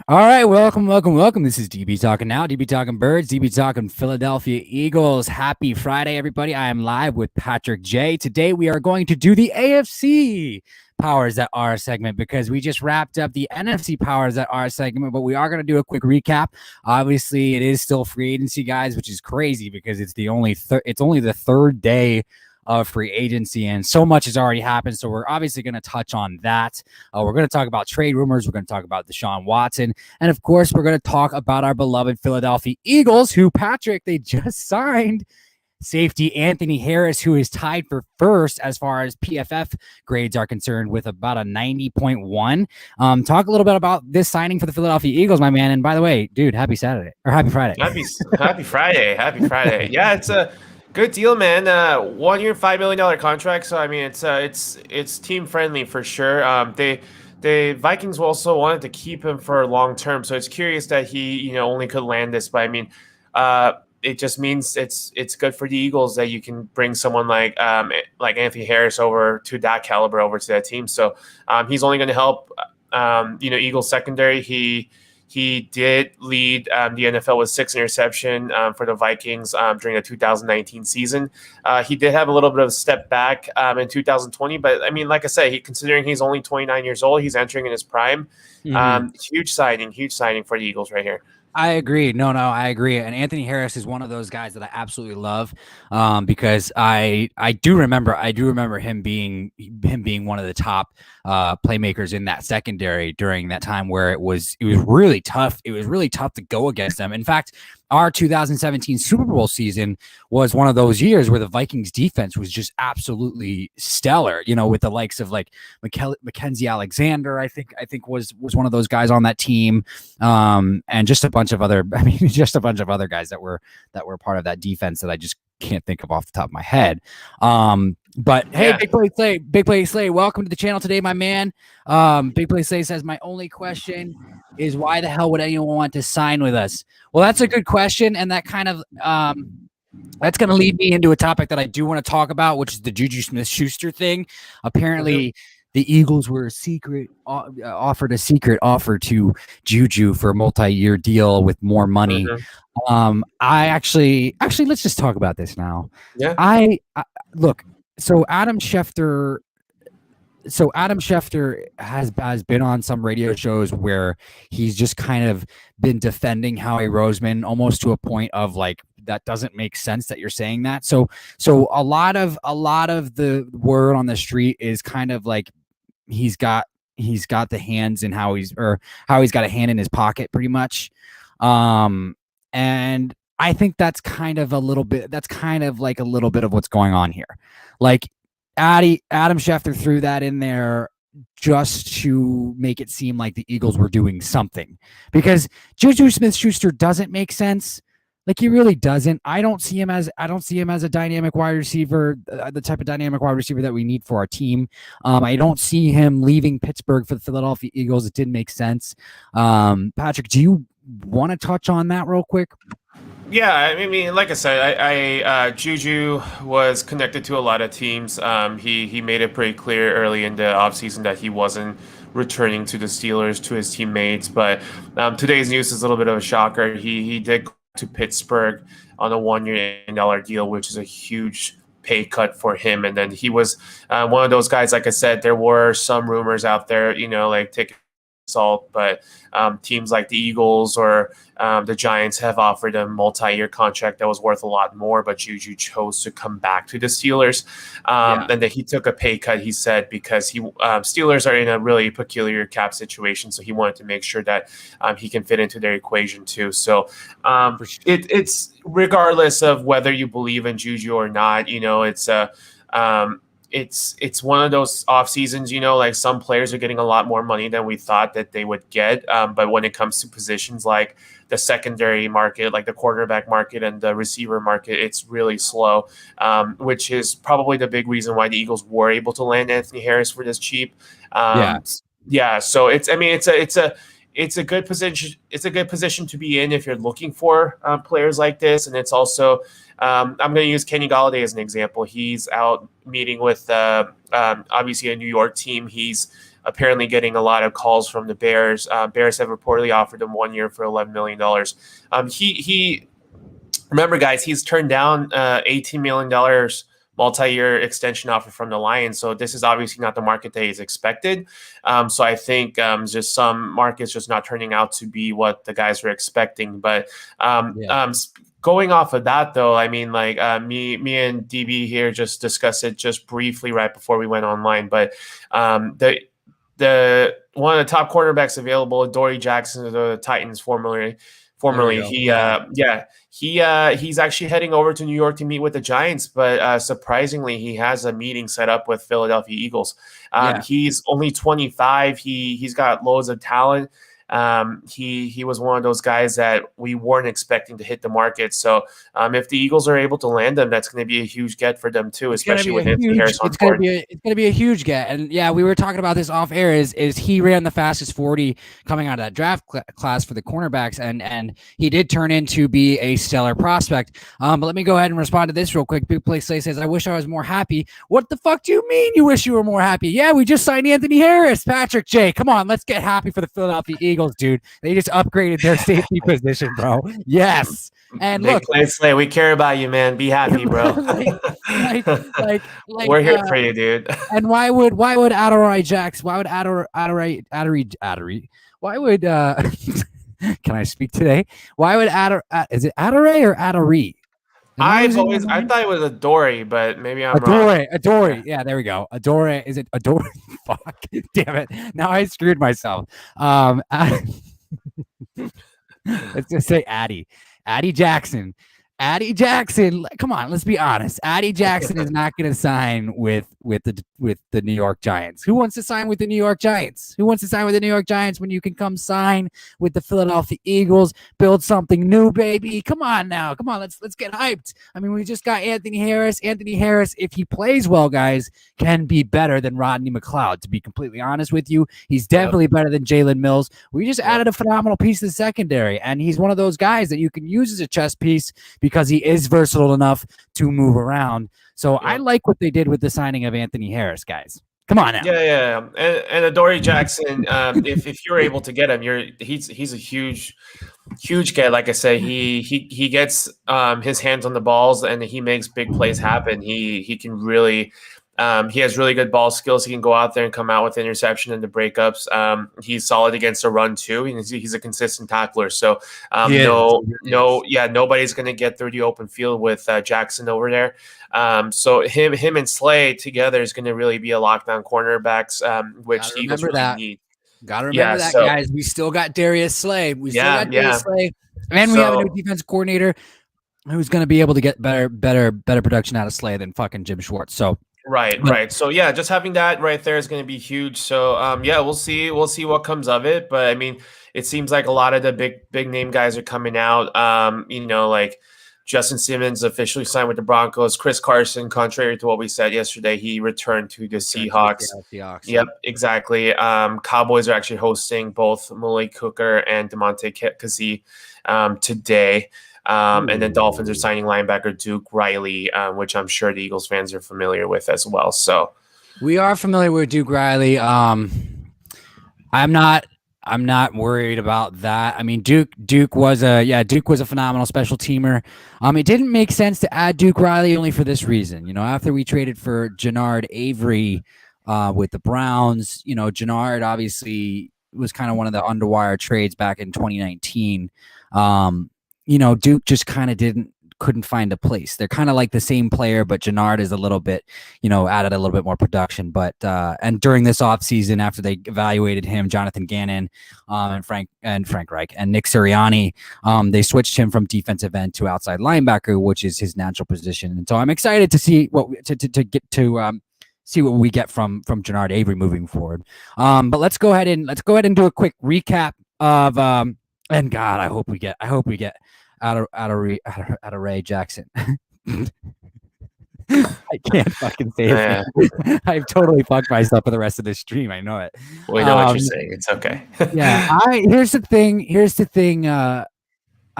All right, welcome. This is DB Talking Now, DB Talking Birds, DB Talking Philadelphia Eagles. Happy Friday, everybody. I am live with Patrick J. Today we are going to do the AFC Powers That Are segment because we just wrapped up the NFC Powers That Are segment, but we are going to do a quick recap. Obviously, it is still free agency, guys, which is crazy because it's only the third day of free agency, and so much has already happened. So we're obviously going to touch on that. We're going to talk about trade rumors. We're going to talk about Desean Watson. And of course, we're going to talk about our beloved Philadelphia Eagles, who, Patrick, they just signed safety Anthony Harris, who is tied for first as far as PFF grades are concerned with about a 90.1. Talk a little bit about this signing for the Philadelphia Eagles, my man. And by the way, dude, happy Saturday or happy Friday. Happy Friday. Happy Friday. Yeah, it's a good deal, man. 1 year, $5 million contract. So I mean, it's team friendly for sure. The Vikings also wanted to keep him for long term. So it's curious that he only could land this. But I mean, it just means it's good for the Eagles that you can bring someone like Anthony Harris over to that caliber over to that team. So he's only going to help Eagles secondary. He did lead the NFL with 6 interception for the Vikings during the 2019 season. He did have a little bit of a step back in 2020, but I mean, like I said, considering he's only 29 years old, he's entering in his prime. Huge signing for the Eagles right here. I agree. No, I agree. And Anthony Harris is one of those guys that I absolutely love because I do remember him being one of the top playmakers in that secondary during that time where it was really tough. It was really tough to go against them. In fact, our 2017 Super Bowl season was one of those years where the Vikings defense was just absolutely stellar, with the likes of like Mackenzie Alexander, I think was one of those guys on that team. And just a bunch of other guys that were part of that defense that I just can't think of off the top of my head. But hey, yeah. Big Play Slay, welcome to the channel today, my man. Big Play Slay says, my only question is why the hell would anyone want to sign with us? Well, that's a good question, and that kind of that's going to lead me into a topic that I do want to talk about, which is the Juju Smith-Schuster thing. Apparently, the Eagles were offered a secret offer to Juju for a multi-year deal with more money. I actually, let's just talk about this now. Yeah. I look. So Adam Schefter has been on some radio shows where he's just kind of been defending Howie Roseman almost to a point of like, that doesn't make sense that you're saying that. So a lot of the word on the street is kind of like he's got the hands in how he's got a hand in his pocket pretty much. And I think that's kind of a little bit of what's going on here. Like Adam Schefter threw that in there just to make it seem like the Eagles were doing something, because Juju Smith-Schuster doesn't make sense. Like, he really doesn't. I don't see him as a dynamic wide receiver, the type of dynamic wide receiver that we need for our team. I don't see him leaving Pittsburgh for the Philadelphia Eagles. It didn't make sense. Patrick, do you want to touch on that real quick? Yeah, I mean, like I said, Juju was connected to a lot of teams. He made it pretty clear early in the offseason that he wasn't returning to the Steelers, to his teammates. But today's news is a little bit of a shocker. He did go to Pittsburgh on a $1 million deal, which is a huge pay cut for him. And then he was one of those guys, like I said, there were some rumors out there, like take salt, but teams like the Eagles or the Giants have offered a multi-year contract that was worth a lot more, but Juju chose to come back to the Steelers. And then he took a pay cut, he said, because Steelers are in a really peculiar cap situation, so he wanted to make sure that he can fit into their equation too. So it's regardless of whether you believe in Juju or not, it's one of those off seasons, like some players are getting a lot more money than we thought that they would get. But when it comes to positions like the secondary market, like the quarterback market and the receiver market, it's really slow, which is probably the big reason why the Eagles were able to land Anthony Harris for this cheap. So it's a good position. It's a good position to be in if you're looking for players like this. And it's also, I'm going to use Kenny Golladay as an example. He's out meeting with obviously a New York team. He's apparently getting a lot of calls from the Bears. Bears have reportedly offered him 1 year for $11 million. He remember, guys, he's turned down $18 million multi-year extension offer from the Lions. So this is obviously not the market that he's expected. So I think just some markets just not turning out to be what the guys were expecting. But going off of that, though, I mean, like me and DB here just discussed it just briefly right before we went online. But the one of the top cornerbacks available, Dory Jackson of the Titans, formerly he's actually heading over to New York to meet with the Giants, but surprisingly, he has a meeting set up with Philadelphia Eagles. He's only 25. He's got loads of talent. He was one of those guys that we weren't expecting to hit the market. So if the Eagles are able to land him, that's going to be a huge get for them too, especially with Anthony Harris on board. It's going to be a huge get. And yeah, we were talking about this off air. Is he ran the fastest 40 coming out of that draft class for the cornerbacks, and he did turn into be a stellar prospect. But let me go ahead and respond to this real quick. Big Play Slay says, "I wish I was more happy." What the fuck do you mean you wish you were more happy? Yeah, we just signed Anthony Harris. Patrick J, come on, let's get happy for the Philadelphia Eagles. Dude, they just upgraded their safety position, bro. Yes, and Big look, Play Slay, we care about you, man. Be happy, bro. like we're here for you, dude. And why would Adoree Jackson? Why would Adoree? Why would can I speak today? Why would is it Adoree or Adoree? I thought it was Adoree, but maybe I'm wrong. Adoree. Yeah, there we go. Adoree. Is it Adoree? Fuck. Damn it. Now I screwed myself. Let's just say Addie Jackson. Addie Jackson, come on, let's be honest. Addie Jackson is not going to sign with the New York Giants. Who wants to sign with the New York Giants? Who wants to sign with the New York Giants when you can come sign with the Philadelphia Eagles, build something new, baby? Come on now. Come on, let's get hyped. I mean, we just got Anthony Harris. Anthony Harris, if he plays well, guys, can be better than Rodney McLeod, to be completely honest with you. He's definitely better than Jalen Mills. We just added a phenomenal piece to the secondary, and he's one of those guys that you can use as a chess piece because he is versatile enough to move around. So I like what they did with the signing of Anthony Harris, guys. Come on now. Yeah. And Adoree Jackson, if you're able to get him, he's a huge get. Like I say, he gets his hands on the balls and he makes big plays happen. He can really he has really good ball skills. He can go out there and come out with interception and the breakups. He's solid against the run too. He's a consistent tackler. So nobody's going to get through the open field with Jackson over there. So him and Slay together is going to really be a lockdown cornerbacks, which the Eagles really need. Gotta remember that, guys. We still got Darius Slay. Slay, and we have a new defense coordinator who's going to be able to get better production out of Slay than fucking Jim Schwartz. So. Right. So yeah, just having that right there is going to be huge. So we'll see what comes of it. But I mean, it seems like a lot of the big name guys are coming out. Like Justin Simmons officially signed with the Broncos. Chris Carson, contrary to what we said yesterday, he returned to the Seahawks. Yep, exactly. Cowboys are actually hosting both Malik Hooker and DeMonte Kazee today. And then Dolphins are signing linebacker Duke Riley, which I'm sure the Eagles fans are familiar with as well. So we are familiar with Duke Riley. I'm not worried about that. I mean, Duke was a phenomenal special teamer. It didn't make sense to add Duke Riley only for this reason. You know, after we traded for Jannard Avery with the Browns, you know, Jannard obviously was kind of one of the underwire trades back in 2019. Duke just kind of couldn't find a place. They're kind of like the same player, but Jannard is a little bit, added a little bit more production. But and during this offseason, after they evaluated him, Jonathan Gannon and Frank Reich and Nick Sirianni, they switched him from defensive end to outside linebacker, which is his natural position. And so I'm excited to see see what we get from Jannard Avery moving forward. But let's go ahead and do a quick recap of and God, I hope we get Adoree Jackson. I can't fucking say it. I've totally fucked myself for the rest of this stream. I know it. We know what you're saying. It's okay. Here's the thing. I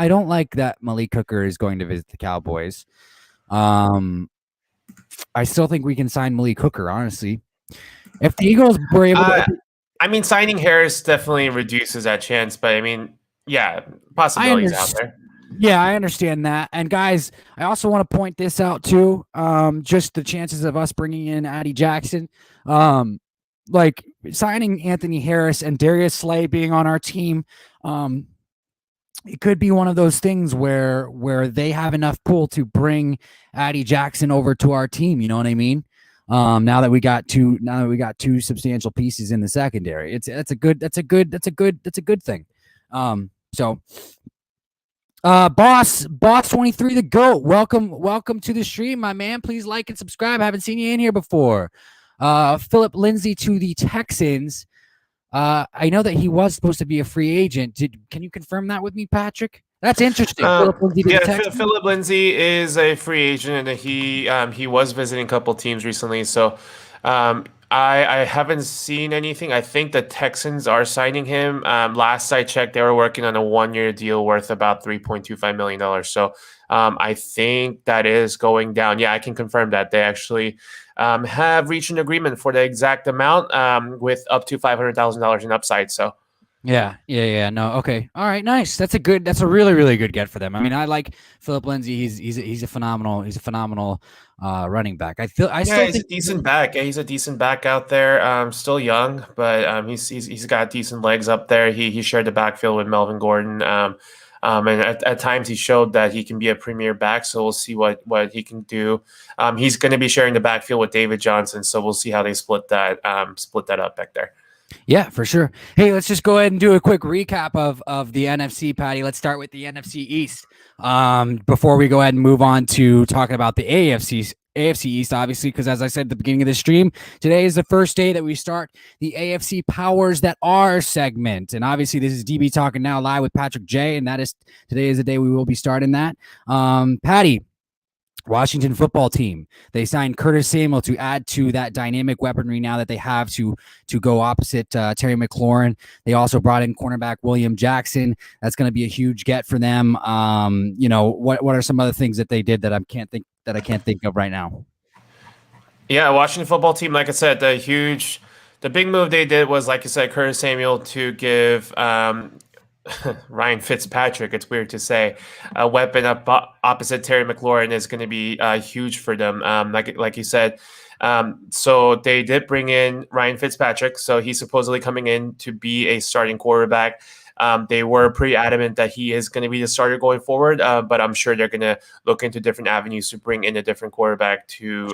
don't like that Malik Hooker is going to visit the Cowboys. I still think we can sign Malik Hooker, honestly. If the Eagles were able to I mean, signing Harris definitely reduces that chance, but I mean, yeah, I possibilities out understand. there. Yeah, I understand that. And guys, I also want to point this out too. Just the chances of us bringing in Addy Jackson, like signing Anthony Harris and Darius Slay being on our team. It could be one of those things where they have enough pull to bring Addy Jackson over to our team. You know what I mean? Now that we got two substantial pieces in the secondary, that's a good thing. So boss 23, the GOAT. Welcome to the stream, my man. Please like and subscribe. I haven't seen you in here before. Philip Lindsay to the Texans. I know that he was supposed to be a free agent. Can you confirm that with me, Patrick? That's interesting. Philip Lindsay to the Texans. Philip Lindsay is a free agent, and he was visiting a couple teams recently. So I haven't seen anything. I think the Texans are signing him. Last I checked, they were working on a 1-year deal worth about $3.25 million. So I think that is going down. Yeah, I can confirm that they actually have reached an agreement for the exact amount with up to $500,000 in upside. So. Yeah. No, okay, all right, nice. That's a really good get for them. I mean, I like Philip Lindsay. He's a phenomenal running back. Still He's think a decent back. Yeah, he's a decent back out there. Still young, but he's got decent legs up there. He shared the backfield with Melvin Gordon. And at times he showed that he can be a premier back. So we'll see what he can do. He's going to be sharing the backfield with David Johnson. So we'll see how they split that up back there. Yeah, for sure. Hey, let's just go ahead and do a quick recap of the NFC, Patty. Let's start with the NFC East. Before we go ahead and move on to talking about the AFC East, obviously, because as I said at the beginning of the stream, today is the first day that we start the AFC Powers That Are segment. And obviously, this is DB Talking Now live with Patrick J. And today is the day we will be starting that. Patty, Washington football team. They signed Curtis Samuel to add to that dynamic weaponry now that they have to go opposite Terry McLaurin. They also brought in cornerback William Jackson. That's going to be a huge get for them. What are some other things that they did that I can't think of right now? Yeah, Washington football team, like I said, the big move they did was, like you said, Curtis Samuel to give Ryan Fitzpatrick, it's weird to say, a weapon up opposite Terry McLaurin is going to be huge for them. Like you said, so they did bring in Ryan Fitzpatrick. So he's supposedly coming in to be a starting quarterback. They were pretty adamant that he is going to be the starter going forward, but I'm sure they're going to look into different avenues to bring in a different quarterback to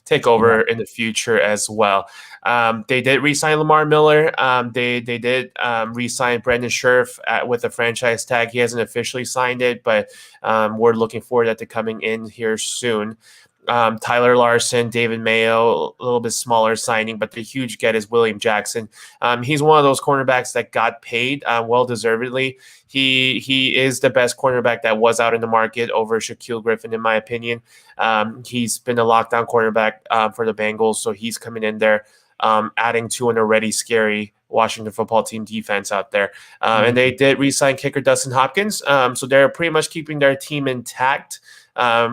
take over in the future as well. They did re-sign Lamar Miller. They did re-sign Brandon Scherf with a franchise tag. He hasn't officially signed it, but we're looking forward to coming in here soon. Tyler Larson, David Mayo, a little bit smaller signing, but the huge get is William Jackson. He's one of those cornerbacks that got paid well-deservedly. He is the best cornerback that was out in the market over Shaquille Griffin, in my opinion. He's been a lockdown cornerback for the Bengals, so he's coming in there, adding to an already scary Washington football team defense out there. And they did re-sign kicker Dustin Hopkins, so they're pretty much keeping their team intact.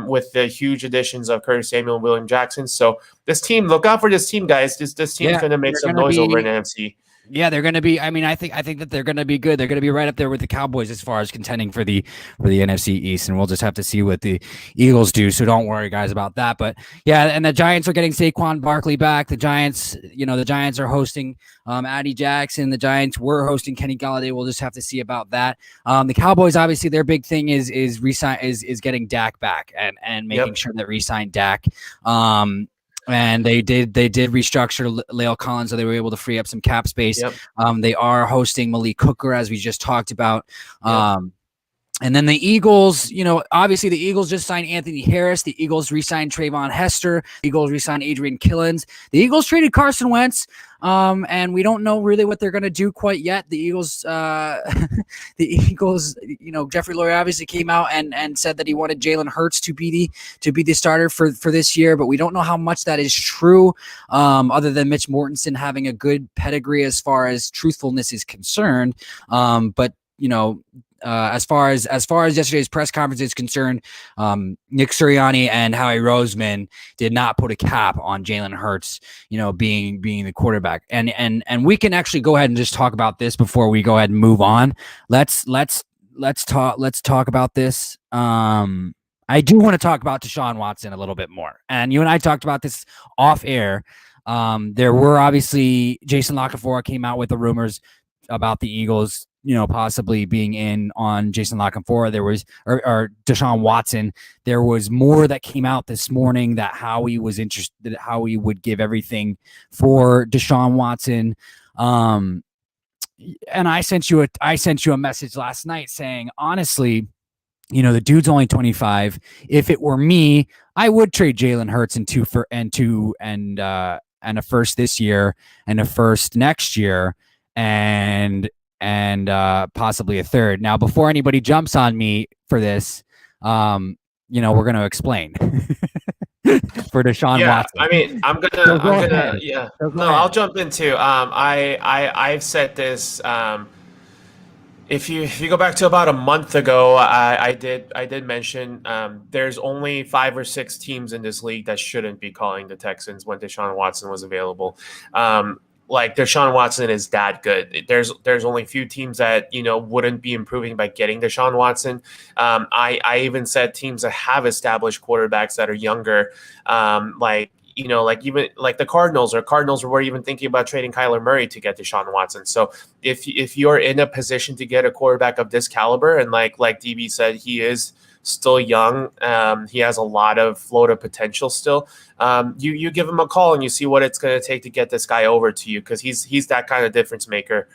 With the huge additions of Curtis Samuel and William Jackson. So this team, look out for this team, guys. This team's going to make some noise over in NFC. Yeah, they're going to be. I mean, I think that they're going to be good. They're going to be right up there with the Cowboys as far as contending for the NFC East, and we'll just have to see what the Eagles do. So don't worry, guys, about that. But yeah, and the Giants are getting Saquon Barkley back. The Giants are hosting Addy Jackson. The Giants were hosting Kenny Golladay. We'll just have to see about that. The Cowboys, obviously, their big thing is getting Dak back and making sure that re-sign Dak. And they did restructure La'el Collins, so they were able to free up some cap space. They are hosting Malik Hooker, as we just talked about. And then the Eagles, obviously the Eagles just signed Anthony Harris. The Eagles re-signed Trayvon Hester. The Eagles re-signed Adrian Killins. The Eagles traded Carson Wentz. And we don't know really what they're going to do quite yet. The Eagles, Jeffrey Lurie obviously came out and said that he wanted Jalen Hurts to be the starter for this year, but we don't know how much that is true, other than Mitch Mortensen having a good pedigree as far as truthfulness is concerned. But as far as yesterday's press conference is concerned, Nick Sirianni and Howie Roseman did not put a cap on Jalen Hurts, being the quarterback. And we can actually go ahead and just talk about this before we go ahead and move on. Let's talk about this. I do want to talk about Desean Watson a little bit more. And you and I talked about this off air. There were obviously Jason La Canfora came out with the rumors about the Eagles, possibly being in on Jason La Canfora. There was, or Desean Watson. There was more that came out this morning that Howie was interested, how he would give everything for Desean Watson. And I sent you a message last night saying, honestly, the dude's only 25. If it were me, I would trade Jalen Hurts and a first this year and a first next year and possibly a third. Now, before anybody jumps on me for this, we're going to explain for Desean Watson. I mean, I'll jump in too. I've said this. If you go back to about a month ago, I did mention there's only 5 or 6 teams in this league that shouldn't be calling the Texans when Desean Watson was available. Like Desean Watson is that good. There's only a few teams that wouldn't be improving by getting Desean Watson. I even said teams that have established quarterbacks that are younger, even the Cardinals were even thinking about trading Kyler Murray to get Desean Watson. So if you're in a position to get a quarterback of this caliber, and like DB said, he is still young, he has a lot of floater potential still. You give him a call and you see what it's going to take to get this guy over to you, because he's that kind of difference maker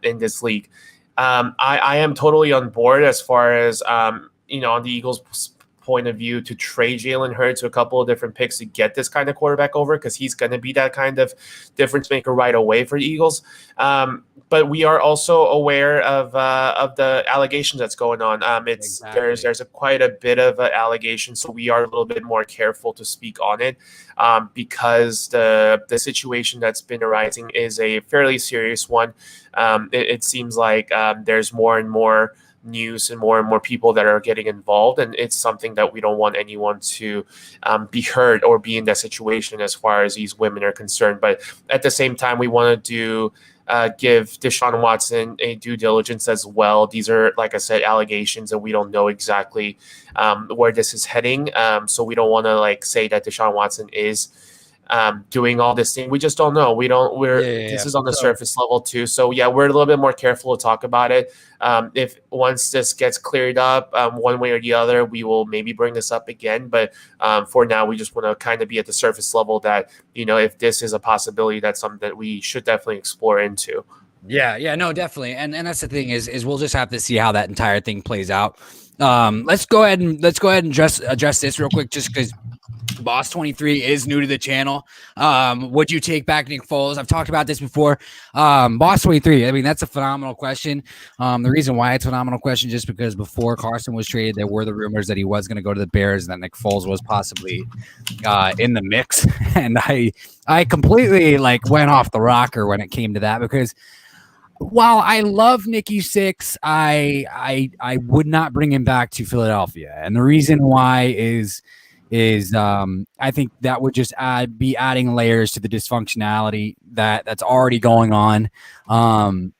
in this league. I am totally on board as far as on the Eagles' point of view to trade Jalen Hurts to a couple of different picks to get this kind of quarterback over, because he's going to be that kind of difference maker right away for the Eagles. But we are also aware of the allegations that's going on. Exactly. There's quite a bit of an allegation, so we are a little bit more careful to speak on it because the situation that's been arising is a fairly serious one. It seems like there's more and more news and more people that are getting involved, and it's something that we don't want anyone to be hurt or be in that situation as far as these women are concerned. But at the same time, we want to give Desean Watson a due diligence as well. These are, like I said, allegations, and we don't know exactly where this is heading. So we don't want to say that Desean Watson is doing all this thing. We just don't know. This is on the surface level too. So yeah, we're a little bit more careful to talk about it. If once this gets cleared up one way or the other, we will maybe bring this up again. But for now, we just want to kind of be at the surface level that, if this is a possibility, that's something that we should definitely explore into. Yeah, no, definitely. And that's the thing is we'll just have to see how that entire thing plays out. Let's go ahead and address this real quick, just because Boss 23 is new to the channel. Would you take back Nick Foles? I've talked about this before. Boss 23, I mean, that's a phenomenal question. The reason why it's a phenomenal question, just because before Carson was traded, there were the rumors that he was going to go to the Bears and that Nick Foles was possibly in the mix. And I completely went off the rocker when it came to that, because while I love Nicky Six, I would not bring him back to Philadelphia. And the reason why is I think that would just be adding layers to the dysfunctionality that's already going on.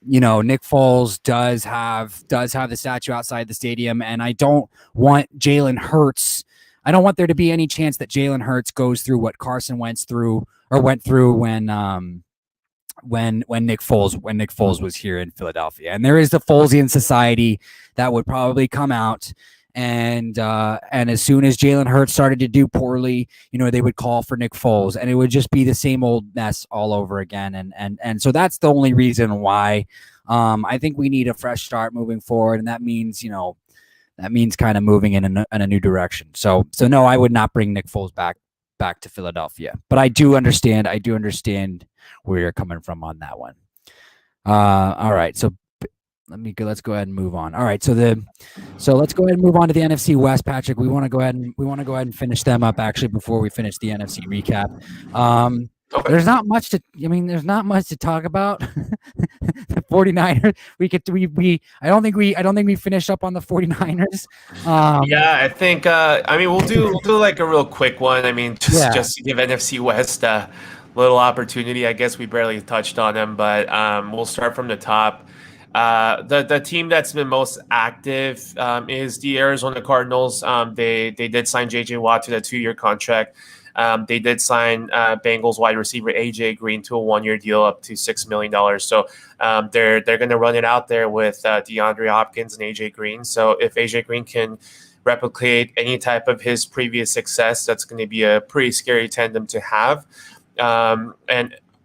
Nick Foles does have the statue outside the stadium, and I don't want Jalen Hurts. I don't want there to be any chance that Jalen Hurts goes through what Carson went through when Nick Foles was here in Philadelphia. And there is the Folesian Society that would probably come out. And as soon as Jalen Hurts started to do poorly, they would call for Nick Foles, and it would just be the same old mess all over again. And so that's the only reason why I think we need a fresh start moving forward. And that means, kind of moving in a new direction. So no, I would not bring Nick Foles back to Philadelphia, but I do understand where you're coming from on that one. All right. So let's go ahead and move on. All right. So let's go ahead and move on to the NFC West, Patrick. We want to go ahead and finish them up actually before we finish the NFC recap. Okay. There's not much to. I mean, there's not much to talk about. The 49ers. I don't think we finish up on the 49ers. Yeah, I think. I mean, we'll do like a real quick one. I mean, just Yeah. just to give NFC West a little opportunity. I guess we barely touched on them, but we'll start from the top. The team that's been most active is the Arizona Cardinals. They did sign J.J. Watt to the 2-year contract. They did sign Bengals wide receiver AJ Green to a 1-year deal up to $6 million. So they're going to run it out there with DeAndre Hopkins and AJ Green. So if AJ Green can replicate any type of his previous success, that's going to be a pretty scary tandem to have.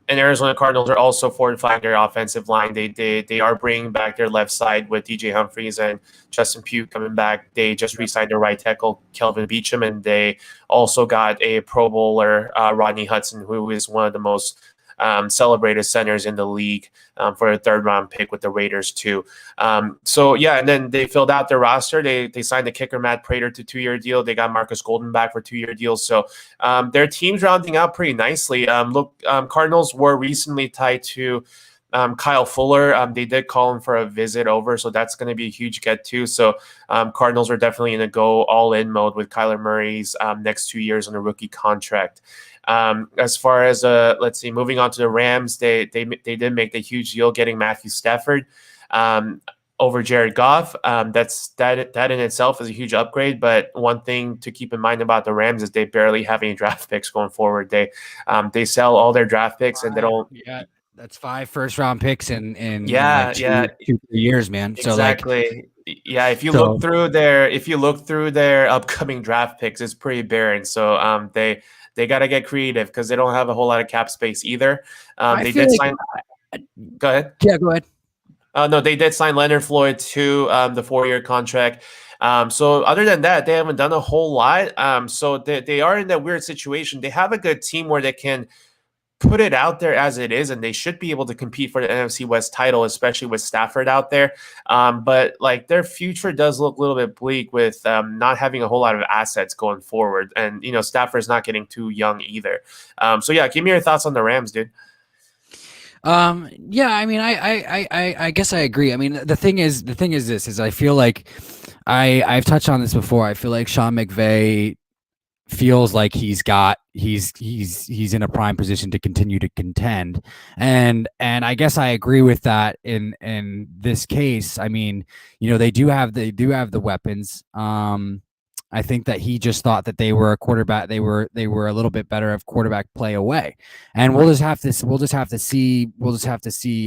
And Arizona Cardinals are also fortifying their offensive line. They are bringing back their left side with DJ Humphries and Justin Pugh coming back. They just re-signed their right tackle Kelvin Beachum, and they also got a Pro Bowler Rodney Hudson, who is one of the most celebrated centers in the league for a 3rd-round pick with the Raiders too. So yeah, and then they filled out their roster. They signed the kicker Matt Prater to 2-year deal. They got Marcus Golden back for 2-year deals. So their team's rounding out pretty nicely. Cardinals were recently tied to Kyle Fuller. They did call him for a visit over, so that's going to be a huge get too. So Cardinals are definitely going to go all in mode with Kyler Murray's next 2 years on a rookie contract. As far as let's see, moving on to the Rams, they did make the huge deal getting Matthew Stafford over Jared Goff. That in itself is a huge upgrade. But one thing to keep in mind about the Rams is they barely have any draft picks going forward. They sell all their draft picks and they don't. Yeah, that's 5 first-round picks in Yeah, like yeah, 2 years, man. So exactly. Yeah, if you so look through their upcoming draft picks, it's pretty barren. So they got to get creative because they don't have a whole lot of cap space either. I They feel did like sign. Go ahead. yeah, go ahead. No, they did sign Leonard Floyd to the 4-year contract. So other than that, they haven't done a whole lot. So they are in that weird situation. They have a good team where they can put it out there as it is, and they should be able to compete for the NFC West title, especially with Stafford out there. But like their future does look a little bit bleak with not having a whole lot of assets going forward, and Stafford's not getting too young either. So yeah, give me your thoughts on the Rams, dude. Yeah, I mean, I guess I agree. I mean, the thing is this is I feel like I've touched on this before. I feel like Sean McVay feels like he's in a prime position to continue to contend, and I guess I agree with that in this case. I mean, they do have the weapons. I think that he just thought that they were a quarterback. They were a little bit better of quarterback play away, and we'll just have to see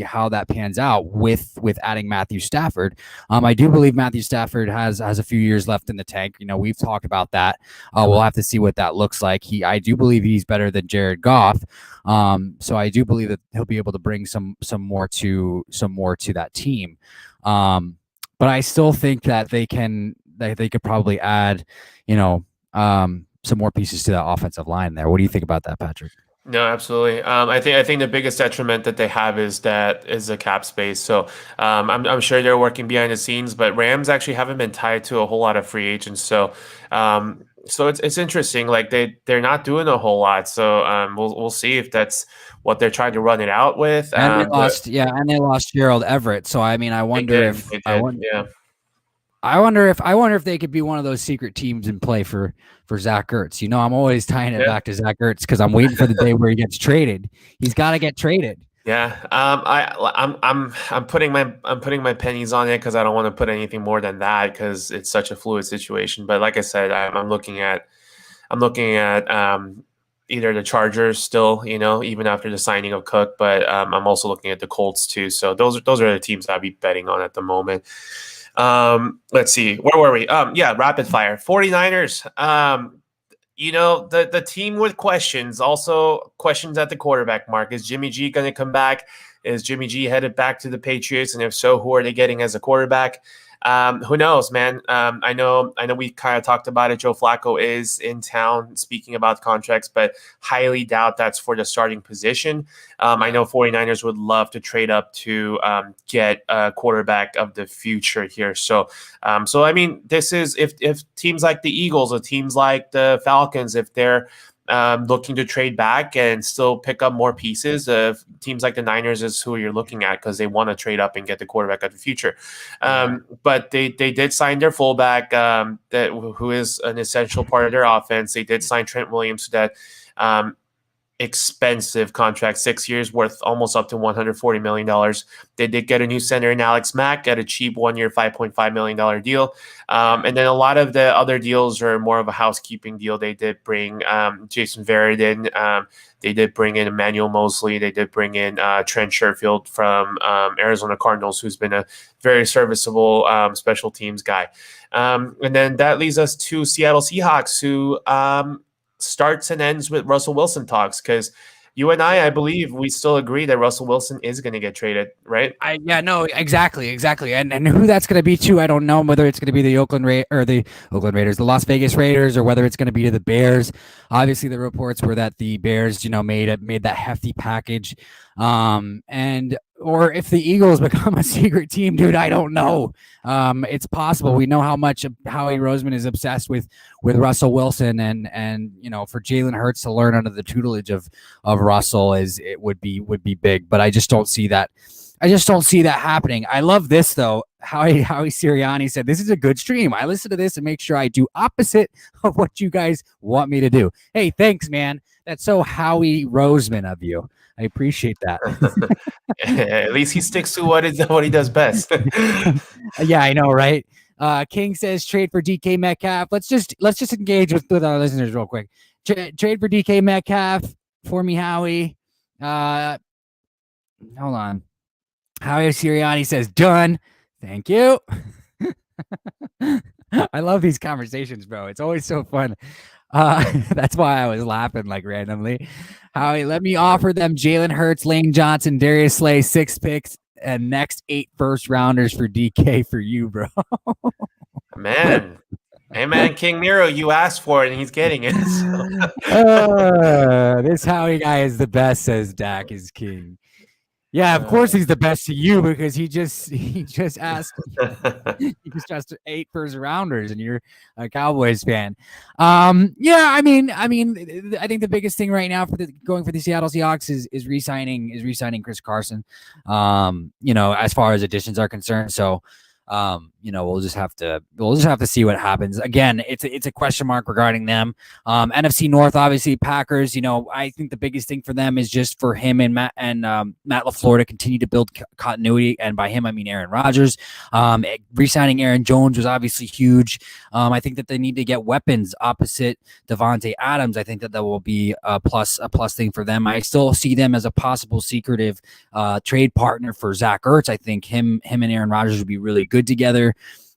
how that pans out with adding Matthew Stafford. I do believe Matthew Stafford has a few years left in the tank. We've talked about that. We'll have to see what that looks like. I do believe he's better than Jared Goff. So I do believe that he'll be able to bring some more to that team. But I still think that they could probably add, some more pieces to that offensive line there. What do you think about that, Patrick? No, absolutely. I think the biggest detriment that they have is the cap space. So I'm sure they're working behind the scenes, but Rams actually haven't been tied to a whole lot of free agents. So it's interesting. Like they're not doing a whole lot. So we'll see if that's what they're trying to run it out with. And they lost Gerald Everett. So I mean, I wonder if they could be one of those secret teams in play for Zach Ertz. I'm always tying it back to Zach Ertz because I'm waiting for the day where he gets traded. He's got to get traded. Yeah. I'm putting my pennies on it because I don't want to put anything more than that because it's such a fluid situation. But like I said, I'm looking at either the Chargers still, even after the signing of Cook, but I'm also looking at the Colts too. So those are the teams I'd be betting on at the moment. Let's see, where were we? Rapid fire. 49ers. The team with questions, also questions at the quarterback mark. Is Jimmy G going to come back? Is Jimmy G headed back to the Patriots? And if so, who are they getting as a quarterback? Who knows, man? I know we kind of talked about it. Joe Flacco is in town speaking about contracts, but highly doubt that's for the starting position. I know 49ers would love to trade up to get a quarterback of the future here. So I mean, this is if teams like the Eagles or teams like the Falcons, if they're looking to trade back and still pick up more pieces. Teams like the Niners is who you're looking at because they want to trade up and get the quarterback of the future. But they did sign their fullback, who is an essential part of their offense. They did sign Trent Williams to that expensive contract, 6 years worth almost up to $140 million. They did get a new center in Alex Mack at a cheap 1 year, $5.5 million deal. And then a lot of the other deals are more of a housekeeping deal. They did bring Jason Verrett in. They did bring in Emmanuel Mosley. They did bring in Trent Sherfield from Arizona Cardinals, who's been a very serviceable special teams guy. And then that leads us to Seattle Seahawks, who starts and ends with Russell Wilson talks, because you and I believe we still agree that Russell Wilson is going to get traded, right? No, exactly. And who that's going to be to, I don't know, whether it's going to be the Oakland Raiders, the Las Vegas Raiders, or whether it's going to be to the Bears. Obviously, the reports were that the Bears, made that hefty package, or if the Eagles become a secret team, dude, I don't know. It's possible. We know how much Howie Roseman is obsessed with Russell Wilson, and for Jalen Hurts to learn under the tutelage of Russell would be big. But I just don't see that. I just don't see that happening. I love this though. Howie Sirianni said, "This is a good stream. I listen to this and make sure I do opposite of what you guys want me to do." Hey, thanks, man. That's so Howie Roseman of you. I appreciate that. At least he sticks to what he does best. Yeah, I know, right? King says trade for Dk Metcalf. Let's just engage with our listeners real quick. Trade for Dk Metcalf for me, Howie. Hold on. Howie Sirianni says done. Thank you. I love these conversations, bro. It's always so fun. That's why I was laughing like randomly. Howie, let me offer them Jalen Hurts, Lane Johnson, Darius Slay, 6 picks, and next 8 first rounders for DK for you, bro. Man. Hey, man, King Miro, you asked for it, and he's getting it. So. This Howie guy is the best, says Dak is king. Yeah, of course he's the best to you because he just asked 8 first rounders and you're a Cowboys fan. Yeah, I mean, I think the biggest thing right now going for the Seattle Seahawks is re-signing Chris Carson. As far as additions are concerned. So we'll just have to see what happens. Again, it's a question mark regarding them. NFC North, obviously Packers. I think the biggest thing for them is just for him and Matt LaFleur to continue to build continuity, and by him I mean Aaron Rodgers. Re-signing Aaron Jones was obviously huge. I think that they need to get weapons opposite Devontae Adams. I think that will be a plus thing for them. I still see them as a possible secretive trade partner for Zach Ertz. I think him and Aaron Rodgers would be really good together.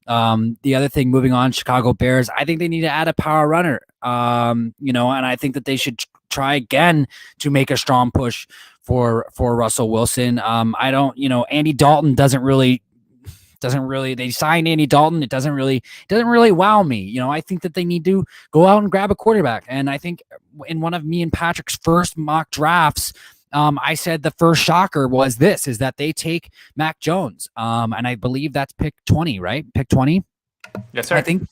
The other thing, moving on, Chicago Bears, I think they need to add a power runner. And I think that they should try again to make a strong push for Russell Wilson. Andy Dalton doesn't really, they signed Andy Dalton. It doesn't really wow me. I think that they need to go out and grab a quarterback. And I think in one of me and Patrick's first mock drafts, I said the first shocker is that they take Mac Jones. And I believe that's pick 20, right? Pick 20. Yes, sir. I think.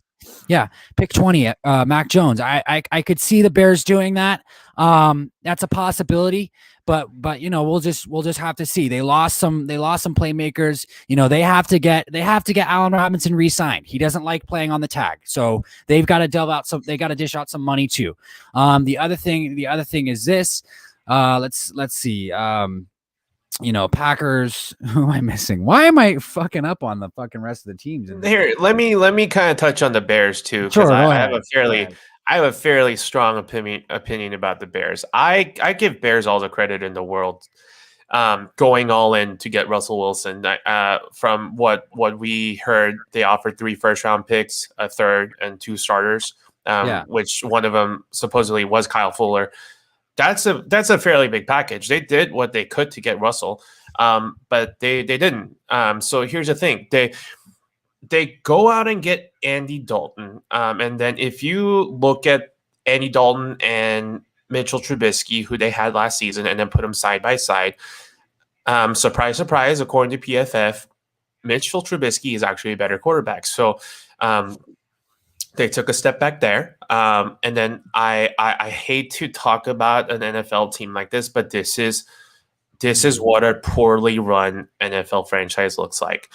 Yeah. Pick 20, Mac Jones. I could see the Bears doing that. That's a possibility, but we'll just have to see. They lost some playmakers. They have to get Allen Robinson re-signed. He doesn't like playing on the tag. So they've got to they got to dish out some money too. The other thing is this. Let's see. Packers. Who am I missing? Why am I fucking up on the fucking rest of the teams? Here, let me kind of touch on the Bears too, because sure, I have a fairly strong opinion about the Bears. I give Bears all the credit in the world, going all in to get Russell Wilson. From what we heard, they offered 3 first-round picks, a third, and 2 starters. Which one of them supposedly was Kyle Fuller. That's a fairly big package. They did what they could to get Russell, but they didn't. So here's the thing: they go out and get Andy Dalton, and then if you look at Andy Dalton and Mitchell Trubisky, who they had last season, and then put them side by side, surprise, surprise, according to PFF, Mitchell Trubisky is actually a better quarterback. So they took a step back there. And then I hate to talk about an NFL team like this, but this is what a poorly run NFL franchise looks like.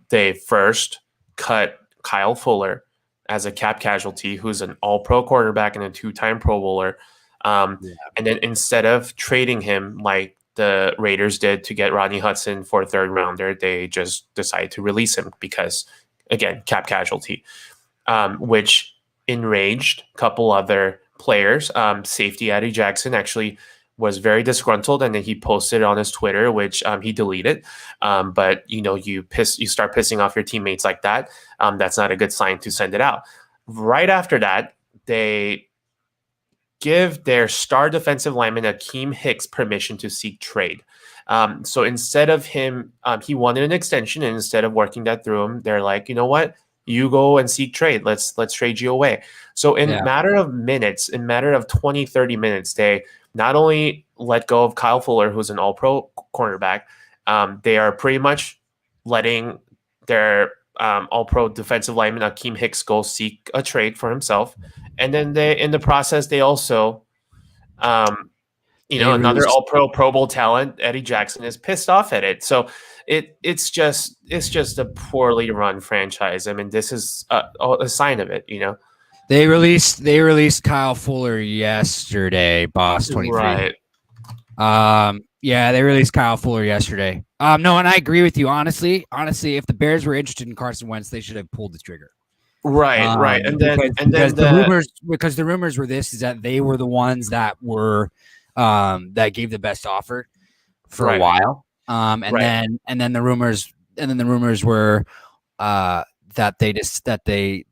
They first cut Kyle Fuller as a cap casualty, who's an all-pro quarterback and a two-time Pro Bowler. And then instead of trading him like the Raiders did to get Rodney Hudson for a third rounder, they just decided to release him because, again, cap casualty, which enraged a couple other players. Safety Eddie Jackson actually was very disgruntled, and then he posted on his Twitter, which he deleted. But you start pissing off your teammates like that. That's not a good sign to send it out. Right after that, they give their star defensive lineman Akeem Hicks permission to seek trade. So instead of him, he wanted an extension, and instead of working that through him, they're like, you know what? You go and seek trade. Let's trade you away. So in matter of 20, 30 minutes, they not only let go of Kyle Fuller, who's an all-pro cornerback, they are pretty much letting their all-pro defensive lineman Akeem Hicks go seek a trade for himself. And then in the process, they also, another all-pro Pro Bowl talent, Eddie Jackson, is pissed off at it. So it's just a poorly run franchise. I mean, this is a sign of it, They released Kyle Fuller yesterday, Boss 23. Right. They released Kyle Fuller yesterday. No, and I agree with you. Honestly, if the Bears were interested in Carson Wentz, they should have pulled the trigger. Right. Because the rumors were is that they were the ones that were that gave the best offer for a while. And then the rumors were that they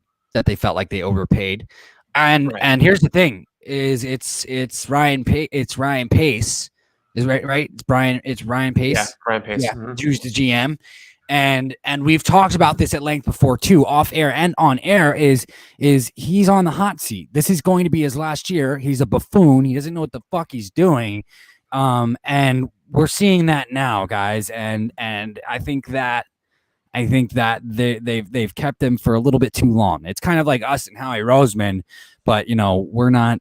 felt like they overpaid. And here's the thing is it's Ryan Pace is right. It's Ryan Pace. Yeah, Ryan Pace. Yeah, who's the GM. And we've talked about this at length before too, off air and on air, is he's on the hot seat. This is going to be his last year. He's a buffoon. He doesn't know what the fuck he's doing. And we're seeing that now, guys. And I think that they've kept him for a little bit too long. It's kind of like us and Howie Roseman, but we're not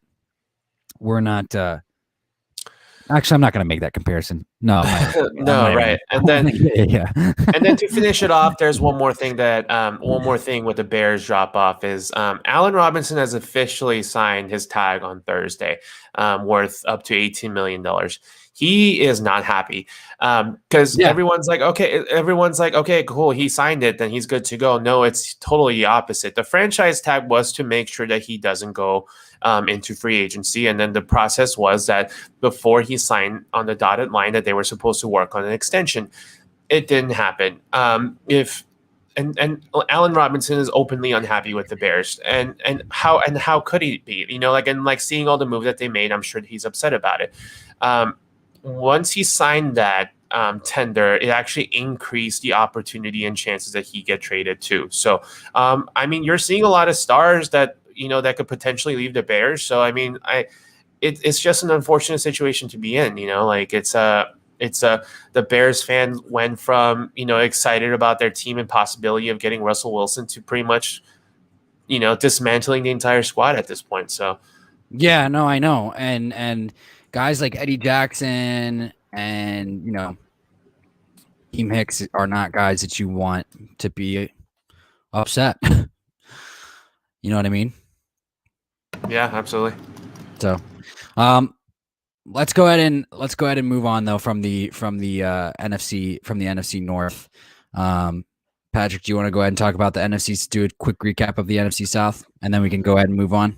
actually, I'm not going to make that comparison. No, right. And then, and then to finish it off, there's one more thing with the Bears drop off is Allen Robinson has officially signed his tag on Thursday, worth up to $18 million. He is not happy because everyone's like, okay, cool. He signed it, then he's good to go. No, it's totally the opposite. The franchise tag was to make sure that he doesn't go into free agency. And then the process was that before he signed on the dotted line that they were supposed to work on an extension. It didn't happen. And Allen Robinson is openly unhappy with the Bears. And how could he be? Seeing all the moves that they made, I'm sure he's upset about it. Once he signed that tender, it actually increased the opportunity and chances that he get traded too. So, you're seeing a lot of stars that that could potentially leave the Bears. So, it's just an unfortunate situation to be in. The Bears fan went from excited about their team and possibility of getting Russell Wilson to pretty much dismantling the entire squad at this point. So, yeah, no, I know, and guys like Eddie Jackson and Team Hicks are not guys that you want to be upset. You know what I mean? Yeah, absolutely. So, let's go ahead and move on though from the NFC North. Patrick, do you want to go ahead and talk about the NFC? Do a quick recap of the NFC South, and then we can go ahead and move on.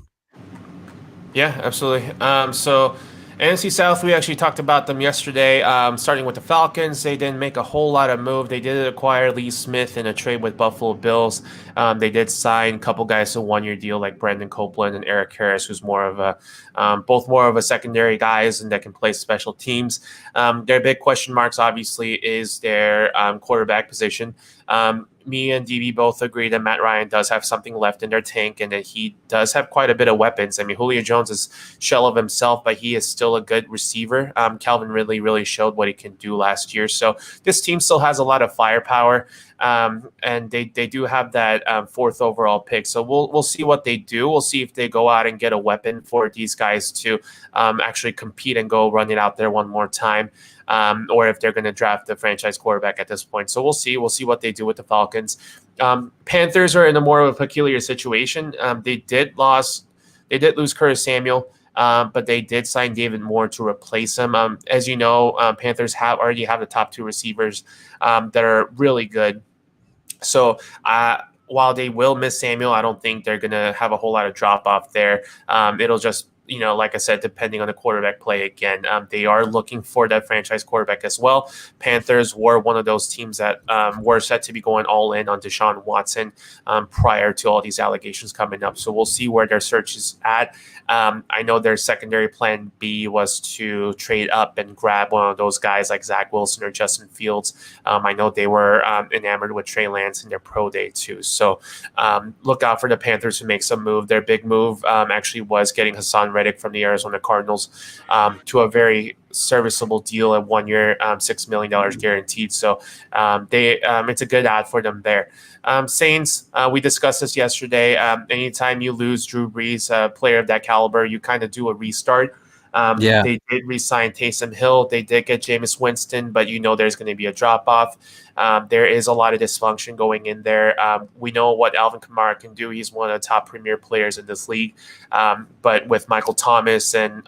Yeah, absolutely. So NFC South, we actually talked about them yesterday. Starting with the Falcons, they didn't make a whole lot of move. They did acquire Lee Smith in a trade with Buffalo Bills. They did sign a couple guys to a one-year deal like Brandon Copeland and Eric Harris, who's both more of a secondary guys and that can play special teams. Their big question marks, obviously, is their quarterback position. Me and DB both agree that Matt Ryan does have something left in their tank and that he does have quite a bit of weapons. Julio Jones is shell of himself, but he is still a good receiver. Calvin Ridley really showed what he can do last year. So this team still has a lot of firepower. and they do have that 4th overall pick. So we'll see what they do. We'll see if they go out and get a weapon for these guys to actually compete and go run it out there one more time. Or if they're going to draft the franchise quarterback at this point. So we'll see. We'll see what they do with the Falcons. Panthers are in a more of a peculiar situation. They did lose Curtis Samuel, but they did sign David Moore to replace him. As you know, Panthers already have the top 2 receivers that are really good. So while they will miss Samuel, I don't think they're going to have a whole lot of drop off there. It'll just, like I said, depending on the quarterback play again, they are looking for that franchise quarterback as well. Panthers were one of those teams that were set to be going all in on Desean Watson prior to all these allegations coming up. So we'll see where their search is at. I know their secondary plan B was to trade up and grab one of those guys like Zach Wilson or Justin Fields. I know they were enamored with Trey Lance in their pro day too. So look out for the Panthers to make some move. Their big move actually was getting Hassan Reddick from the Arizona Cardinals to a very serviceable deal at 1 year, $6 million guaranteed. So it's a good ad for them there. Saints, we discussed this yesterday. Anytime you lose Drew Brees, a player of that caliber, you kind of do a restart. They did re-sign Taysom Hill. They did get Jameis Winston, but there's going to be a drop-off. There is a lot of dysfunction going in there. We know what Alvin Kamara can do. He's one of the top premier players in this league. But with Michael Thomas and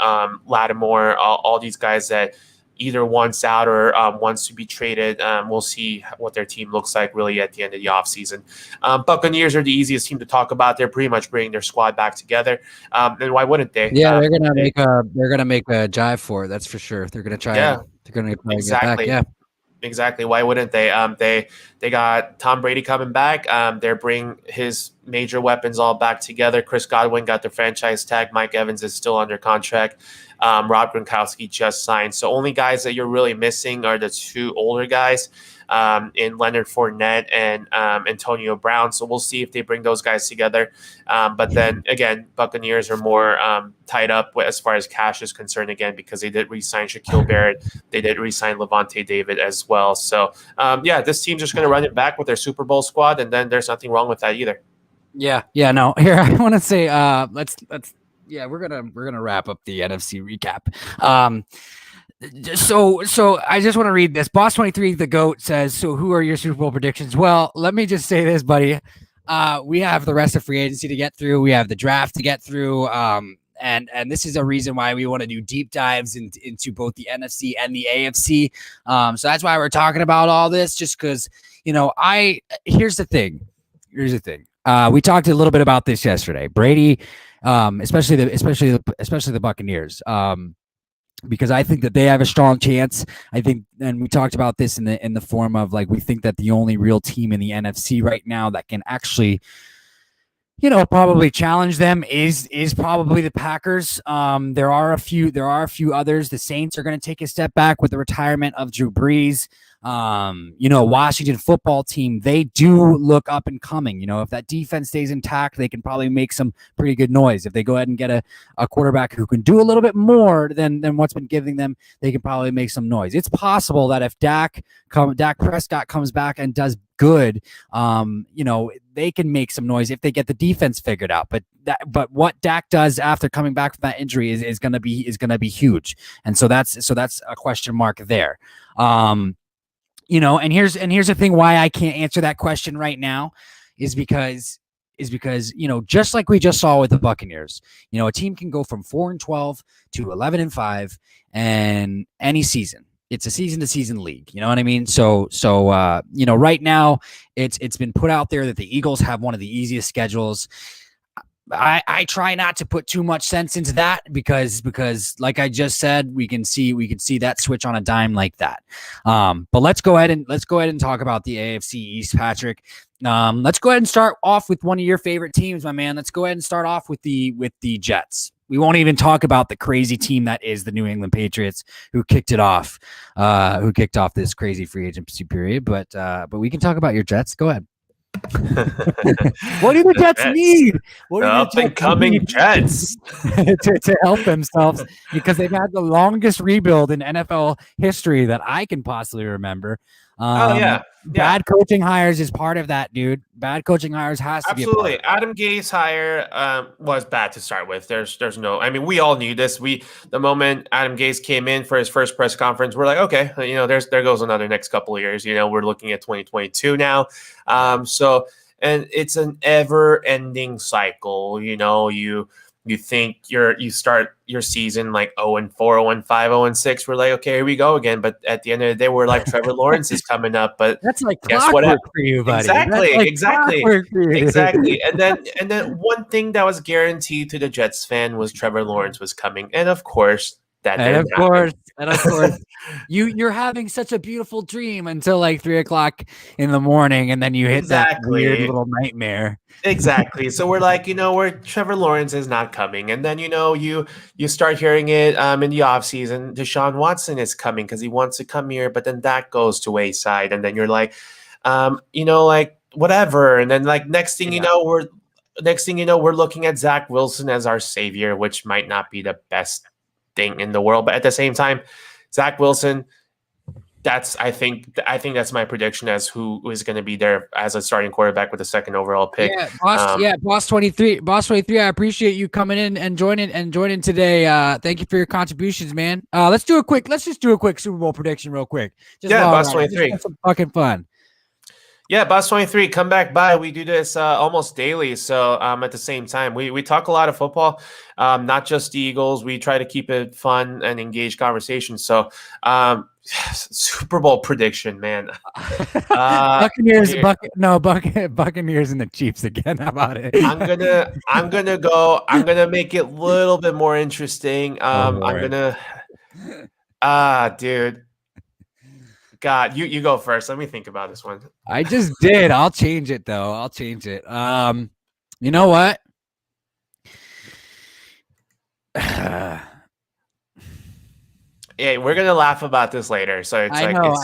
Lattimore, all these guys that either wants out or wants to be traded, we'll see what their team looks like really at the end of the offseason. Buccaneers are the easiest team to talk about. They're pretty much bringing their squad back together. And why wouldn't they? Yeah, they're gonna make a jive for it. That's for sure. They're gonna try. Yeah, they're gonna exactly. Get back. Yeah. Exactly. Why wouldn't they? They got Tom Brady coming back. They're bringing his major weapons all back together. Chris Godwin got the franchise tag. Mike Evans is still under contract. Rob Gronkowski just signed. So only guys that you're really missing are the 2 older guys in Leonard Fournette and Antonio Brown. So we'll see if they bring those guys together. But then again, Buccaneers are more tied up as far as cash is concerned again, because they did re-sign Shaquille Barrett. They did re-sign Levante David as well. So this team's just going to run it back with their Super Bowl squad. And then there's nothing wrong with that either. Yeah. No, here, I want to say, we're gonna wrap up the NFC recap. So I just want to read this. Boss 23, the GOAT, says, so who are your Super Bowl predictions? Well, let me just say this, buddy. We have the rest of free agency to get through. We have the draft to get through. And this is a reason why we want to do deep dives into both the NFC and the AFC. So that's why we're talking about all this, just because, here's the thing. We talked a little bit about this yesterday. Brady, especially the Buccaneers, because I think that they have a strong chance. I think, and we talked about this in the form of we think that the only real team in the NFC right now that can actually, probably challenge them is probably the Packers. There are a few others. The Saints are going to take a step back with the retirement of Drew Brees. Washington football team, they do look up and coming. If that defense stays intact, they can probably make some pretty good noise. If they go ahead and get a quarterback who can do a little bit more than what's been giving them, they can probably make some noise. It's possible that if Dak Prescott comes back and does good, they can make some noise if they get the defense figured out. But what Dak does after coming back from that injury is going to be huge. And so that's a question mark there. And here's the thing why I can't answer that question right now is because just like we just saw with the Buccaneers, a team can go from 4-12 to 11-5 and any season. It's a season to season league. You know what I mean? So right now it's been put out there that the Eagles have one of the easiest schedules. I try not to put too much sense into that because like I just said, we can see that switch on a dime like that. But let's go ahead and talk about the AFC East, Patrick. Let's go ahead and start off with one of your favorite teams, my man. Let's go ahead and start off with the Jets. We won't even talk about the crazy team that is the New England Patriots, who kicked off this crazy free agency period. But we can talk about your Jets. Go ahead. What do the Jets need? What do the up-and-coming Jets to help themselves, because they've had the longest rebuild in NFL history that I can possibly remember. Oh yeah, yeah. Bad coaching hires is part of that, dude. Bad coaching hires has to be a part Absolutely. of that. Adam Gay's hire was bad to start with. There's no, I mean, we all knew this. The moment Adam Gase came in for his first press conference, we're like, okay, there goes another next couple of years. We're looking at 2022 now. So, and it's an ever ending cycle. You think you start your season like 0-4, 0-5, 0-6. We're like, okay, here we go again. But at the end of the day, we're like, Trevor Lawrence is coming up. But That's like guess what? clockwork for you, buddy. Exactly, That's like exactly, clockwork for you. exactly. And then one thing that was guaranteed to the Jets fan was Trevor Lawrence was coming, and of course that didn't happen. And of course, you're having such a beautiful dream until like 3:00 in the morning, and then you hit that weird little nightmare. Exactly. So we're like, where Trevor Lawrence is not coming. And then, you start hearing it in the offseason. Desean Watson is coming because he wants to come here, but then that goes to wayside. And then you're like, like whatever. And then like next thing you know, we're looking at Zach Wilson as our savior, which might not be the best thing in the world. But at the same time, Zach Wilson, I think that's my prediction as who is going to be there as a starting quarterback with the second overall pick. Boss 23. I appreciate you coming in and joining today. Thank you for your contributions, man. Let's just do a quick Super Bowl prediction real quick. Boss 23. Just some fucking fun. Yeah, Boss 23, come back by. We do this almost daily. So at the same time, we talk a lot of football, not just the Eagles. We try to keep it fun and engaged conversation. So Super Bowl prediction, man. Buccaneers and the Chiefs again. How about it? I'm gonna make it a little bit more interesting. Dude. God, you go first. Let me think about this one. I just did. I'll change it though. I'll change it. You know what? Yeah, we're gonna laugh about this later. So it's I know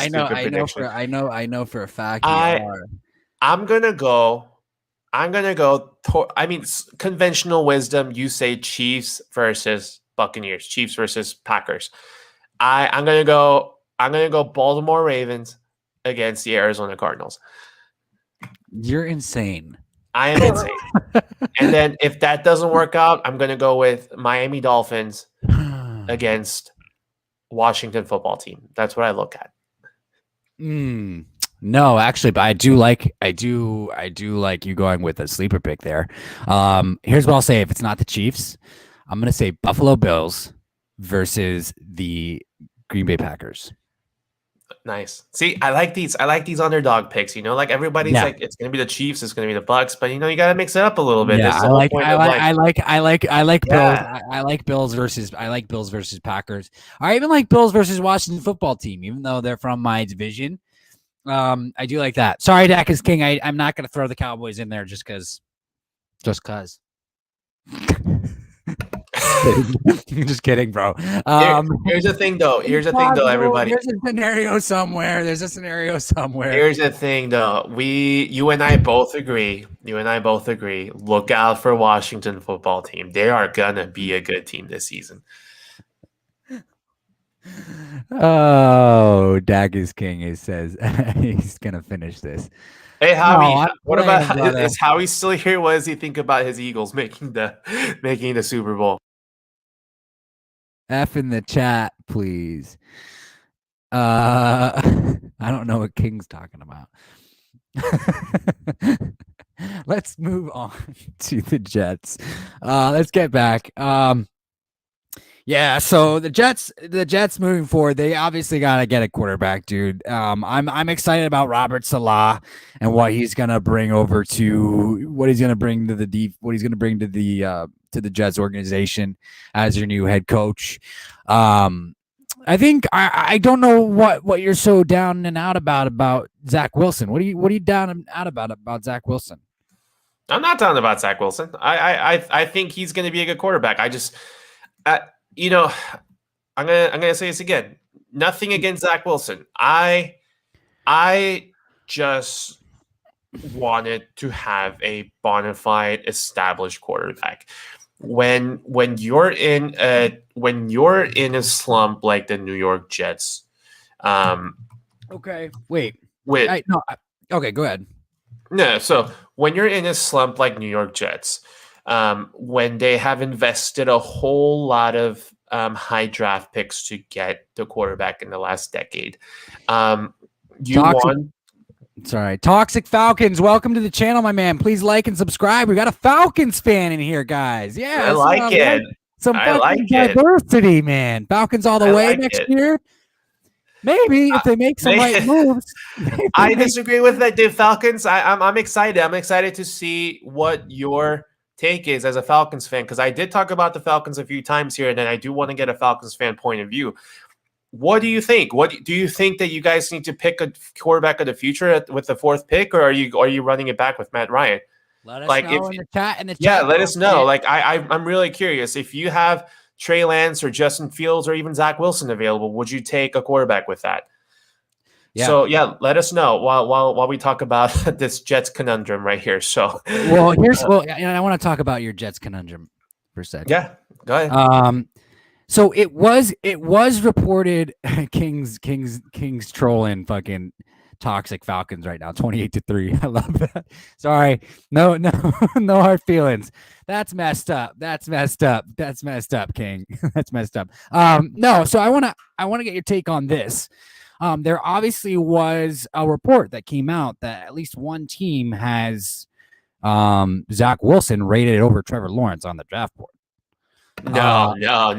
for a fact. I'm gonna go. Conventional wisdom. You say Chiefs versus Buccaneers. Chiefs versus Packers. I'm gonna go Baltimore Ravens against the Arizona Cardinals. You're insane. I am insane. And then if that doesn't work out, I'm going to go with Miami Dolphins against Washington football team. That's what I look at. No, actually, but I do like you going with a sleeper pick there. Here's what I'll say. If it's not the Chiefs, I'm going to say Buffalo Bills versus the Green Bay Packers. Nice. See, I like these underdog picks. Like everybody's like, it's gonna be the Chiefs, it's gonna be the Bucks, but you gotta mix it up a little bit. Yeah, I like Bills versus Packers. I even like Bills versus Washington football team, even though they're from my division. I do like that. Sorry, Dak is king. I'm not gonna throw the Cowboys in there just cause. Just kidding, bro. Here's the thing, though. Everybody. There's a scenario somewhere. Here's the thing, though. You and I both agree. Look out for Washington football team. They are gonna be a good team this season. Oh, Dak is king. He says he's gonna finish this. Hey, Howie, what about is Howie still here? What does he think about his Eagles making the Super Bowl? F in the chat, please. I don't know what King's talking about. Let's move on to the Jets. Let's get back. Yeah, so the Jets moving forward, they obviously got to get a quarterback, dude. I'm excited about Robert Salah and what he's gonna bring to the Jets organization as your new head coach. I think I don't know what you're so down and out about Zach Wilson. What are you down and out about Zach Wilson? I'm not down about Zach Wilson. I think he's going to be a good quarterback. I'm gonna say this again. Nothing against Zach Wilson. I just wanted to have a bona fide established quarterback. When you're in a slump like the New York Jets, Okay. Wait. With Okay, go ahead. No, so when you're in a slump like New York Jets, when they have invested a whole lot of high draft picks to get the quarterback in the last decade, you Toxic, want. sorry, Toxic Falcons. Welcome to the channel, my man. Please like and subscribe. We got a Falcons fan in here, guys. Yeah, I like it. Some I fucking like it. diversity, man. Falcons all the I way like next it. year. Maybe if they make some right moves. I disagree with that, dude. Falcons. I'm excited. I'm excited to see what your take is as a Falcons fan, because I did talk about the Falcons a few times here, and then I do want to get a Falcons fan point of view. What do you think? What do you think that you guys need to pick a quarterback of the future with the 4th pick, or are you running it back with Matt Ryan? Let us know in the chat. Yeah, let us know. Like I'm really curious. If you have Trey Lance or Justin Fields or even Zach Wilson available, would you take a quarterback with that? Yeah. So yeah, let us know while we talk about this Jets conundrum right here. So I want to talk about your Jets conundrum for a second. Yeah, go ahead. So it was reported Kings trolling fucking Toxic Falcons right now, 28-3. I love that. Sorry, no hard feelings. That's messed up. That's messed up, King. That's messed up. No. So I want to get your take on this. There obviously was a report that came out that at least one team has Zach Wilson rated over Trevor Lawrence on the draft board. No. Yes.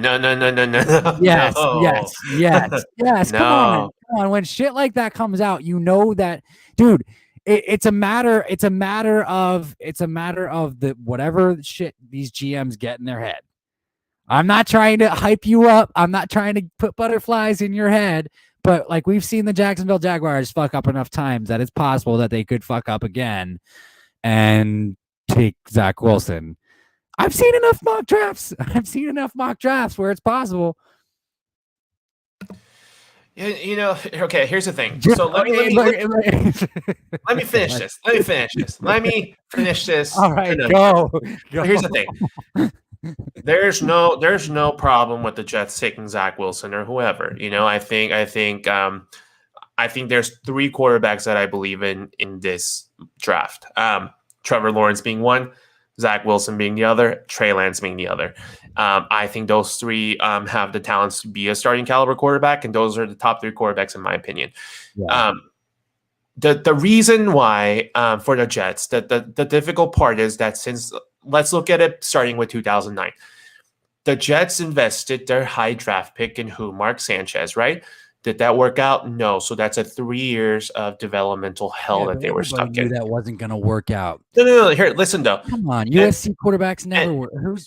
No. Come on. When shit like that comes out, you know that, dude. It's a matter of the whatever shit these GMs get in their head. I'm not trying to hype you up. I'm not trying to put butterflies in your head. But like we've seen the Jacksonville Jaguars fuck up enough times that it's possible that they could fuck up again and take Zach Wilson. I've seen enough mock drafts where it's possible. Yeah, okay, here's the thing. So let me finish this. Let me finish this. All right, go. Here's the thing. There's no problem with the Jets taking Zach Wilson or whoever. I think there's 3 quarterbacks that I believe in this draft. Trevor Lawrence being one, Zach Wilson being the other, Trey Lance being the other. I think those 3 have the talents to be a starting caliber quarterback, and those are the top 3 quarterbacks in my opinion. Yeah. The reason why for the Jets, the difficult part is that let's look at it starting with 2009. The Jets invested their high draft pick in who? Mark Sanchez, right? Did that work out? No. So that's a 3 years of developmental hell that they were stuck in. That wasn't going to work out. No. Here, listen though. Come on, USC quarterbacks never work. Who's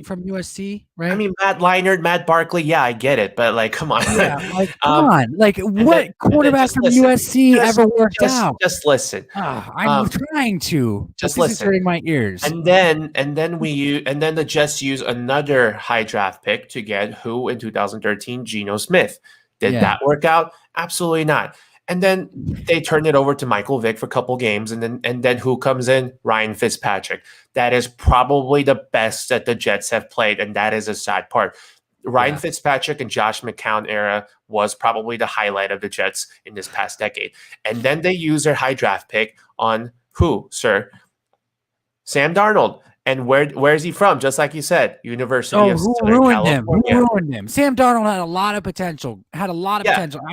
from USC, right? I mean, Matt Leinart, Matt Barkley. Yeah, I get it, but like, come on. Yeah, like, come on. Like, what quarterback from USC ever worked out? Just listen. I'm trying to. Just listen. This is hurting my ears. And then the Jets use another high draft pick to get who in 2013? Geno Smith. Did that work out? Absolutely not. And then they turned it over to Michael Vick for a couple games, and then who comes in? Ryan Fitzpatrick. That is probably the best that the Jets have played, and that is a sad part. Ryan Fitzpatrick and Josh McCown era was probably the highlight of the Jets in this past decade. And then they use their high draft pick on who, sir? Sam Darnold. And where is he from? Just like you said, University of Southern California. Who ruined him? Sam Darnold had a lot of potential. I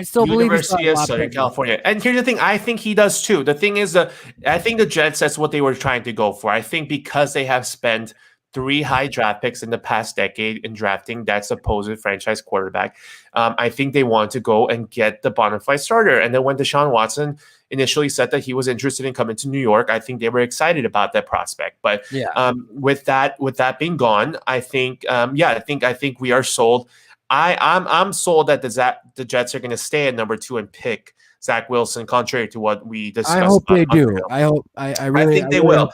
still believe University of Southern California. And here's the thing: I think he does too. The thing is, I think the Jets, that's what they were trying to go for. I think because they have spent 3 high draft picks in the past decade in drafting that supposed franchise quarterback, I think they want to go and get the bona fide starter. And then when Desean Watson initially said that he was interested in coming to New York, I think they were excited about that prospect. But with that being gone, I think I think we are sold. I'm sold that the Jets are going to stay at number 2 and pick Zach Wilson, contrary to what we discussed. I hope they do. I think they will.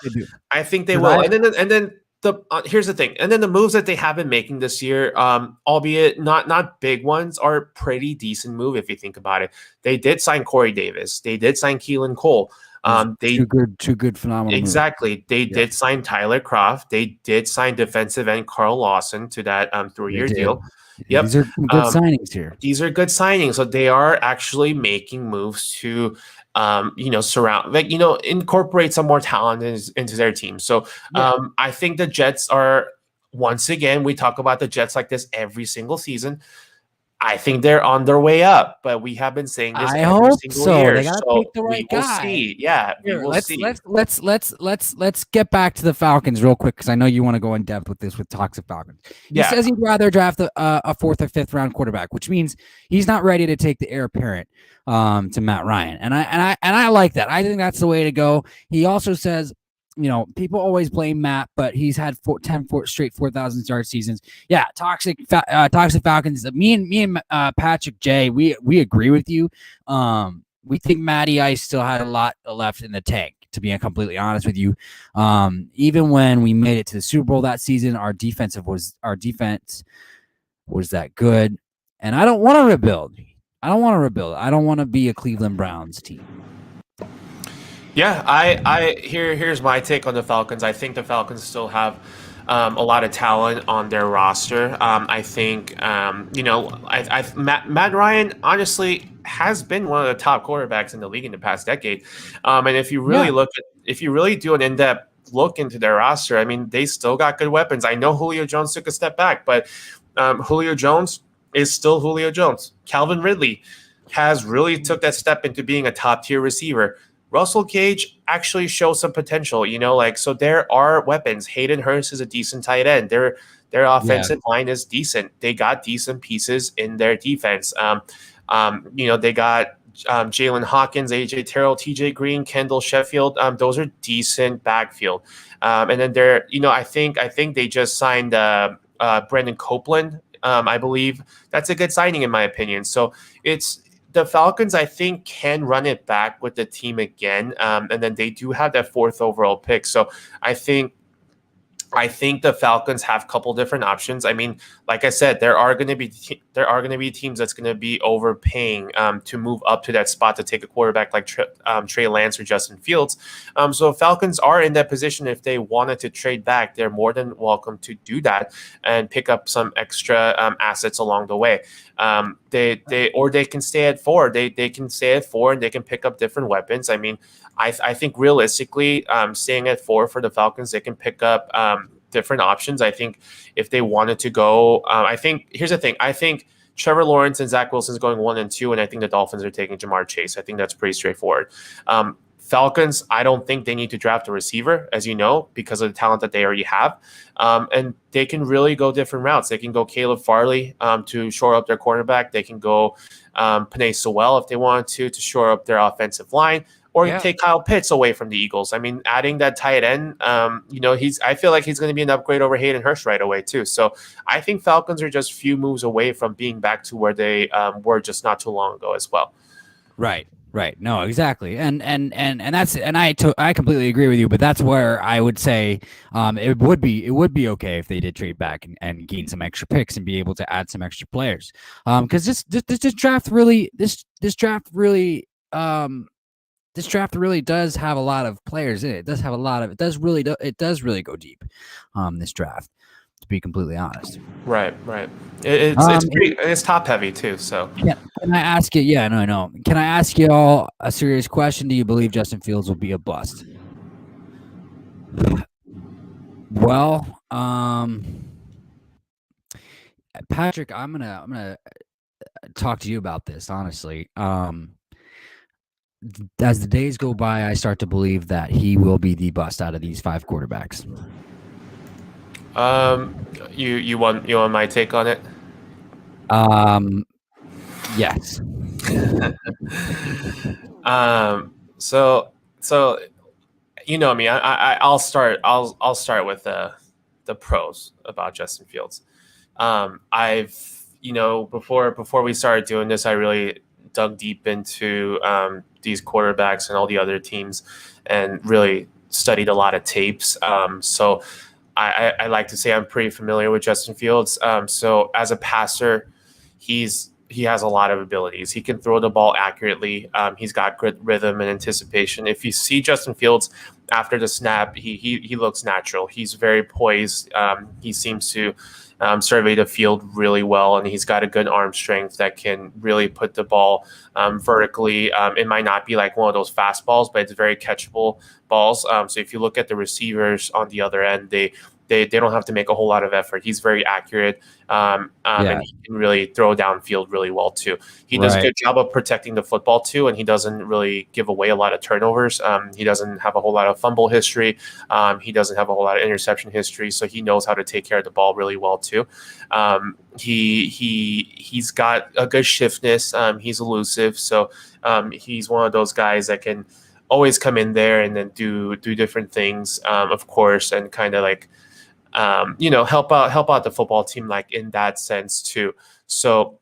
I think they will. And then here's the thing. And then the moves that they have been making this year, albeit not big ones, are pretty decent move if you think about it. They did sign Corey Davis. They did sign Keelan Cole. Two good, phenomenal. Exactly. Moves. They did sign Tyler Kroft. They did sign defensive end Carl Lawson to that 3-year deal. Yep. These are some good signings here. These are good signings. So they are actually making moves to, surround, incorporate some more talent into their team. So I think the Jets are, once again, we talk about the Jets like this every single season. I think they're on their way up, but we have been saying this I every hope single so. year. They gotta So pick the we right will guy. see. Yeah, we Here, will see. let's get back to the Falcons real quick because I know you want to go in depth with this with Toxic Falcons. He says he'd rather draft a fourth or fifth round quarterback, which means he's not ready to take the heir apparent to Matt Ryan, and I like that. I think that's the way to go. He also says, people always blame Matt, but he's had 10 straight 4,000 yard seasons. Yeah, Toxic Falcons. Me and Patrick J, we agree with you. We think Matty Ice still had a lot left in the tank, to be completely honest with you. Even when we made it to the Super Bowl that season, our defense was that good. And I don't want to rebuild. I don't want to be a Cleveland Browns team. Yeah, here's my take on the Falcons. I think the Falcons still have a lot of talent on their roster. I think Matt Ryan honestly has been one of the top quarterbacks in the league in the past decade. And if you really do an in-depth look into their roster, I mean, they still got good weapons. I know Julio Jones took a step back, but Julio Jones is still Julio Jones. Calvin Ridley has really took that step into being a top-tier receiver. Russell Gage actually shows some potential, so there are weapons. Hayden Hurst is a decent tight end. Their offensive line is decent. They got decent pieces in their defense. They got Jalen Hawkins, AJ Terrell, TJ Green, Kendall Sheffield. Those are decent backfield. And then I think they just signed Brendan Copeland. I believe that's a good signing in my opinion. So the Falcons, I think, can run it back with the team again, and then they do have that 4th overall pick. So I think the Falcons have a couple different options. I mean, like I said, there are going to be teams that's going to be overpaying to move up to that spot to take a quarterback like Trey Lance or Justin Fields. So Falcons are in that position. If they wanted to trade back, they're more than welcome to do that and pick up some extra assets along the way. They can stay at 4. They can stay at 4 and they can pick up different weapons. I mean, I think realistically, staying at 4 for the Falcons, they can pick up different options. I think if they wanted to go, here's the thing. I think Trevor Lawrence and Zach Wilson is going 1 and 2, and I think the Dolphins are taking Jamar Chase. I think that's pretty straightforward. Falcons, I don't think they need to draft a receiver, as you know, because of the talent that they already have. And they can really go different routes. They can go Caleb Farley to shore up their cornerback. They can go Penei Sewell if they want to shore up their offensive line. Or take Kyle Pitts away from the Eagles. I mean, adding that tight end, I feel like he's going to be an upgrade over Hayden Hurst right away too. So I think Falcons are just a few moves away from being back to where they were just not too long ago as well. Right. No, exactly. And I completely agree with you, but that's where I would say it would be okay if they did trade back and gain some extra picks and be able to add some extra players. Because this draft really does have a lot of players in it. It does have a lot of it does really go deep. This draft, to be completely honest. Right. It's top heavy too. So can I ask you? Yeah, no, I know. Can I ask you all a serious question? Do you believe Justin Fields will be a bust? Well, Patrick, I'm gonna talk to you about this honestly. As the days go by, I start to believe that he will be the bust out of these 5 quarterbacks. You want my take on it? Yes. So you know me. I'll start with the pros about Justin Fields. Before we started doing this, I really dug deep into these quarterbacks and all the other teams and really studied a lot of tapes. So I like to say I'm pretty familiar with Justin Fields. So as a passer, he's he has a lot of abilities. He can throw the ball accurately. He's got good rhythm and anticipation. If you see Justin Fields after the snap, he looks natural. He's very poised. He seems to survey the field really well, and he's got a good arm strength that can really put the ball vertically. It might not be like one of those fast balls, but it's very catchable balls. So if you look at the receivers on the other end, they don't have to make a whole lot of effort. He's very accurate, and he can really throw downfield really well too. He does a good job of protecting the football too, and he doesn't really give away a lot of turnovers. He doesn't have a whole lot of fumble history. He doesn't have a whole lot of interception history, so he knows how to take care of the ball really well too. He's got a good shiftness. He's elusive, so he's one of those guys that can always come in there and then do different things, of course, and kind of like help out the football team like in that sense too. So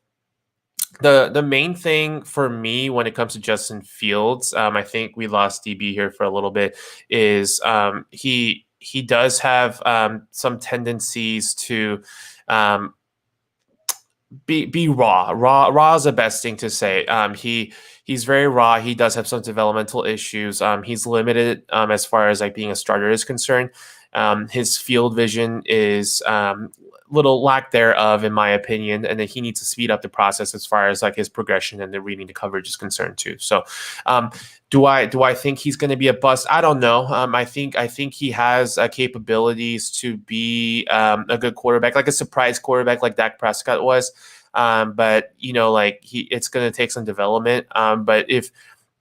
the main thing for me when it comes to Justin Fields, I think we lost DB here for a little bit, is he does have some tendencies to be raw. Raw is the best thing to say. He's very raw. He does have some developmental issues. He's limited as far as like being a starter is concerned. His field vision is little lack thereof, in my opinion, and then he needs to speed up the process as far as like his progression and the reading the coverage is concerned too. So, do I think he's going to be a bust? I don't know. I think he has capabilities to be a good quarterback, like a surprise quarterback, like Dak Prescott was. But it's going to take some development. But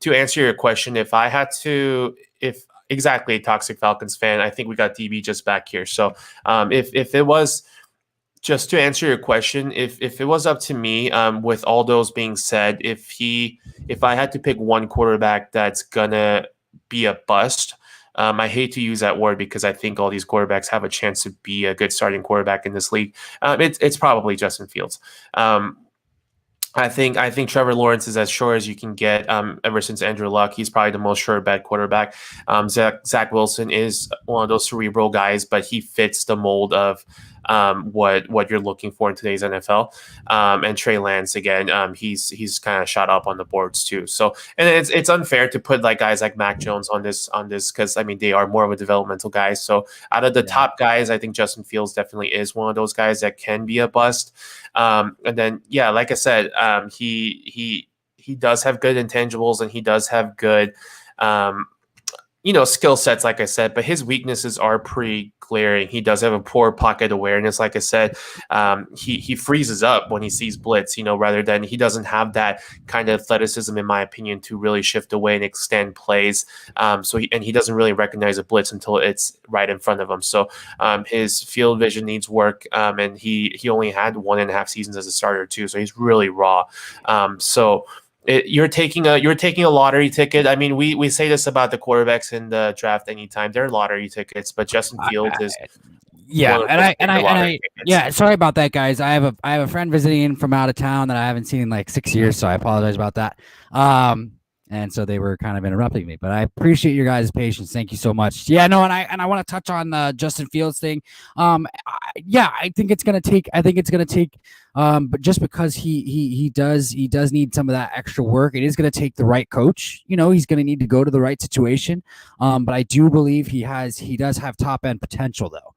to answer your question, if exactly, Toxic Falcons fan, I think we got DB just back here. So if it was, just to answer your question, if it was up to me, with all those being said, if I had to pick one quarterback that's gonna be a bust, I hate to use that word because I think all these quarterbacks have a chance to be a good starting quarterback in this league. It's probably Justin Fields. I think Trevor Lawrence is as sure as you can get. Ever since Andrew Luck, he's probably the most sure bet quarterback. Zach Wilson is one of those cerebral guys, but he fits the mold of what you're looking for in today's NFL. And Trey Lance, again, he's kind of shot up on the boards too. So, and it's unfair to put like guys like Mac Jones on this because I mean they are more of a developmental guy. So out of the top guys, I think Justin Fields definitely is one of those guys that can be a bust. And then like I said, he does have good intangibles and he does have good skill sets, like I said, but his weaknesses are pretty glaring. He does have a poor pocket awareness. Like I said, he freezes up when he sees blitz, rather than he doesn't have that kind of athleticism, in my opinion, to really shift away and extend plays. He doesn't really recognize a blitz until it's right in front of him. So his field vision needs work. And he only had 1.5 seasons as a starter too. So he's really raw. You're taking a lottery ticket. I mean, we say this about the quarterbacks in the draft anytime. They're lottery tickets, but Justin Fields is sorry about that, guys. I have a friend visiting from out of town that I haven't seen in like 6 years, so I apologize about that. And so they were kind of interrupting me, but I appreciate your guys' patience. Thank you so much. Yeah, no, and I want to touch on the Justin Fields thing. I think it's gonna take. But just because he does need some of that extra work, it is gonna take the right coach. He's gonna need to go to the right situation. But I do believe he does have top end potential though.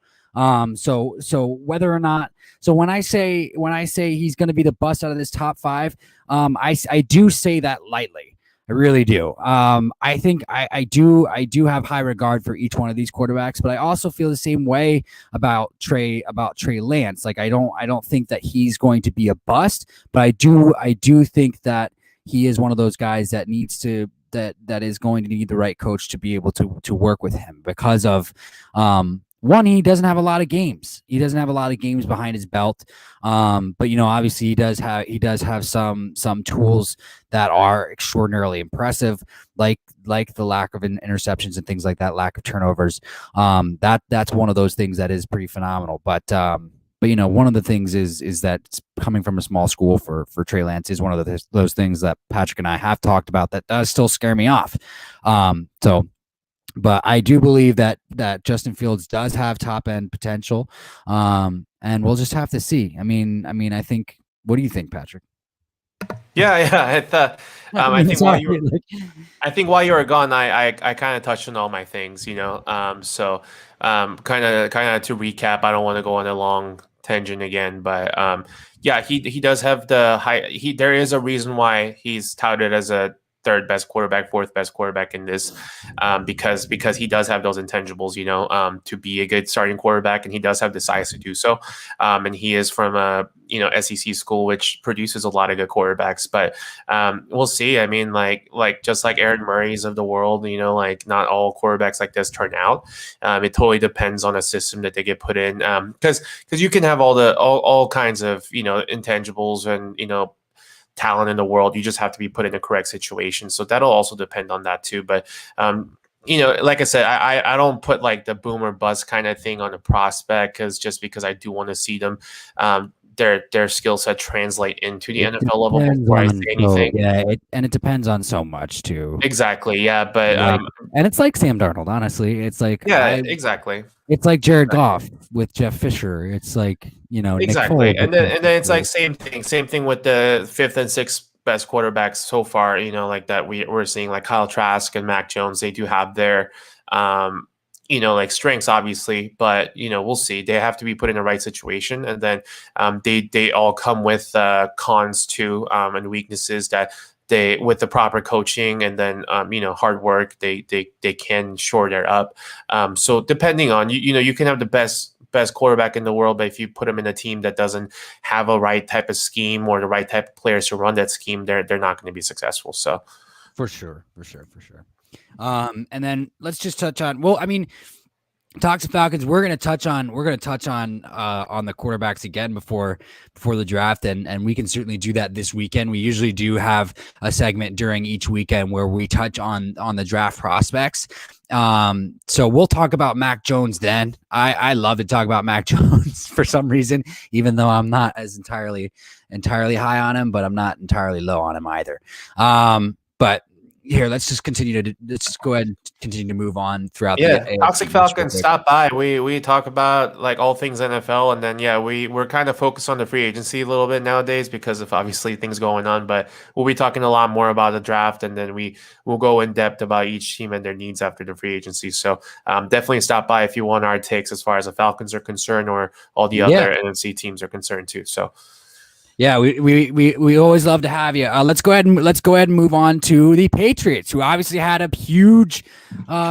So whether or not, when I say he's going to be the bust out of this top 5, I do say that lightly. I really do. I think I do have high regard for each one of these quarterbacks, but I also feel the same way about Trey Lance. Like I don't think that he's going to be a bust, but I do think that he is one of those guys that needs to that is going to need the right coach to be able to work with him because of one, he doesn't have a lot of games. He doesn't have a lot of games behind his belt. But obviously he does have some tools that are extraordinarily impressive, like the lack of interceptions and things like that, lack of turnovers. That's one of those things that is pretty phenomenal. But one of the things is that coming from a small school for Trey Lance is one of those things that Patrick and I have talked about that does still scare me off. But I do believe that Justin Fields does have top end potential, and we'll just have to see. I mean, I think. What do you think, Patrick? Yeah, yeah. I I mean, think sorry, like, while you were gone, I kind of touched on all my things, you know. Kind of to recap, I don't want to go on a long tangent again, but yeah, he does have the high. There is a reason why he's touted as a third best quarterback, fourth best quarterback in this, because he does have those intangibles, you know, to be a good starting quarterback, and he does have the size to do so. And he is from a SEC school, which produces a lot of good quarterbacks, but we'll see. I mean, like just like Aaron Murray's of the world, you know, like not all quarterbacks like this turn out. It totally depends on a system that they get put in. Because you can have all kinds of intangibles and talent in the world. You just have to be put in the correct situation. So that'll also depend on that too. But like I said, I don't put like the boom or bust kind of thing on a prospect because I do want to see them. Their skill set translate into the it NFL level depends before I say on anything. and it depends on so much too. Exactly. Yeah. But Like, and it's like Sam Darnold, honestly. It's like yeah, exactly. it's like Jared Exactly. Goff with Jeff Fisher. It's like, Nick Exactly. Foles with Jeff And then it's like Fisher. same thing. Same thing with the fifth and sixth best quarterbacks so far, like that we're seeing like Kyle Trask and Mac Jones. They do have their like strengths obviously, but we'll see. They have to be put in the right situation, and then they all come with cons too, and weaknesses that they, with the proper coaching and then hard work, they can shore that up. So depending on you can have the best quarterback in the world, but if you put them in a team that doesn't have a right type of scheme or the right type of players to run that scheme, they're not going to be successful. So For sure. And then let's just touch on. Well, I mean, Talks of Falcons. We're gonna touch on the quarterbacks again before the draft, and we can certainly do that this weekend. We usually do have a segment during each weekend where we touch on the draft prospects. So we'll talk about Mac Jones then. I love to talk about Mac Jones for some reason, even though I'm not as entirely high on him, but I'm not entirely low on him either. But here, let's just go ahead and continue to move on throughout the Toxic AFC East real Falcons, quick. stop by. We talk about like all things NFL, and then we're kind of focused on the free agency a little bit nowadays because of obviously things going on, but we'll be talking a lot more about the draft, and then we'll go in depth about each team and their needs after the free agency. So definitely stop by if you want our takes as far as the Falcons are concerned, or all the Yeah. other NFC teams are concerned too. So Yeah, we always love to have you. Let's go ahead and move on to the Patriots, who obviously had a huge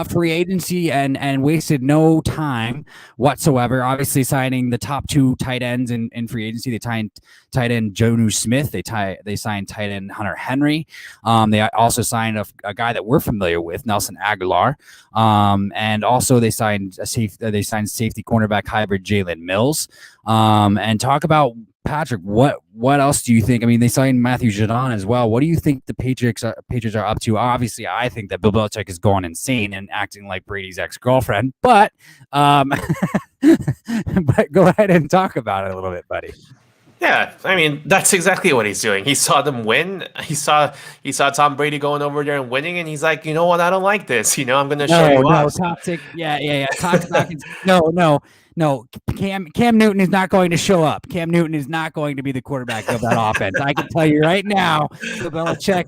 free agency and wasted no time whatsoever. Obviously, signing the top two tight ends in free agency. They signed tight end Juju Smith. They signed tight end Hunter Henry. They also signed a guy that we're familiar with, Nelson Aguilar. And also they signed safety cornerback hybrid Jalen Mills. And talk about, Patrick, what else do you think? I mean, they signed Matthew Judon as well. What do you think the Patriots are up to? Obviously, I think that Bill Belichick is going insane and acting like Brady's ex-girlfriend. But but go ahead and talk about it a little bit, buddy. yeah, I mean that's exactly what he's doing. He saw them win. He saw Tom Brady going over there and winning, and he's like, you know what? I don't like this. I'm going to show you off. Toxic. Yeah. Toxic. No. Cam Newton is not going to show up. Cam Newton is not going to be the quarterback of that offense. I can tell you right now, Bill Belichick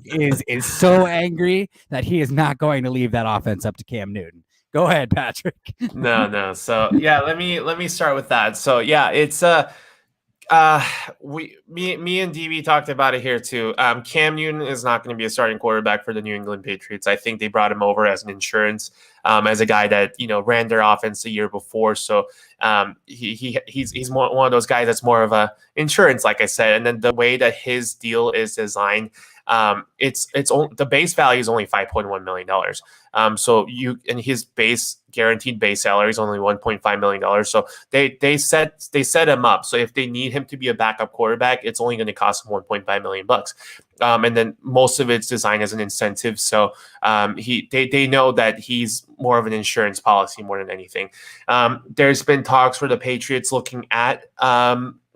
is so angry that he is not going to leave that offense up to Cam Newton. Go ahead, Patrick. No. So let me start with that. So it's me and DB talked about it here too. Cam Newton is not going to be a starting quarterback for the New England Patriots. I think they brought him over as an insurance, as a guy that ran their offense the year before. So he's one of those guys that's more of a insurance, like I said. And then the way that his deal is designed, the base value is only $5.1 million. So his guaranteed base salary is only $1.5 million. So they set him up. So if they need him to be a backup quarterback, it's only going to cost him $1.5 million bucks. And then most of it's designed as an incentive. So they know that he's more of an insurance policy more than anything. There's been talks for the Patriots looking at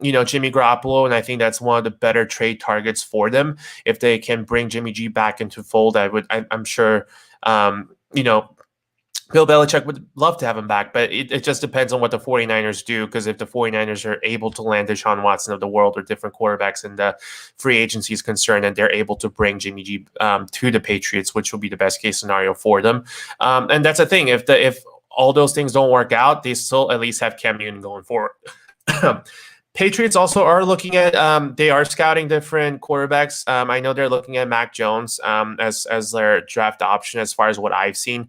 Jimmy Garoppolo, and I think that's one of the better trade targets for them. If they can bring Jimmy G back into fold, I'm sure Bill Belichick would love to have him back, but it just depends on what the 49ers do, because if the 49ers are able to land Deshaun Watson of the world or different quarterbacks and the free agency is concerned, and they're able to bring Jimmy G to the Patriots, which will be the best case scenario for them. And that's the thing. If all those things don't work out, they still at least have Cam Newton going forward. Patriots also are looking at they are scouting different quarterbacks. I know they're looking at Mac Jones as their draft option. As far as what I've seen,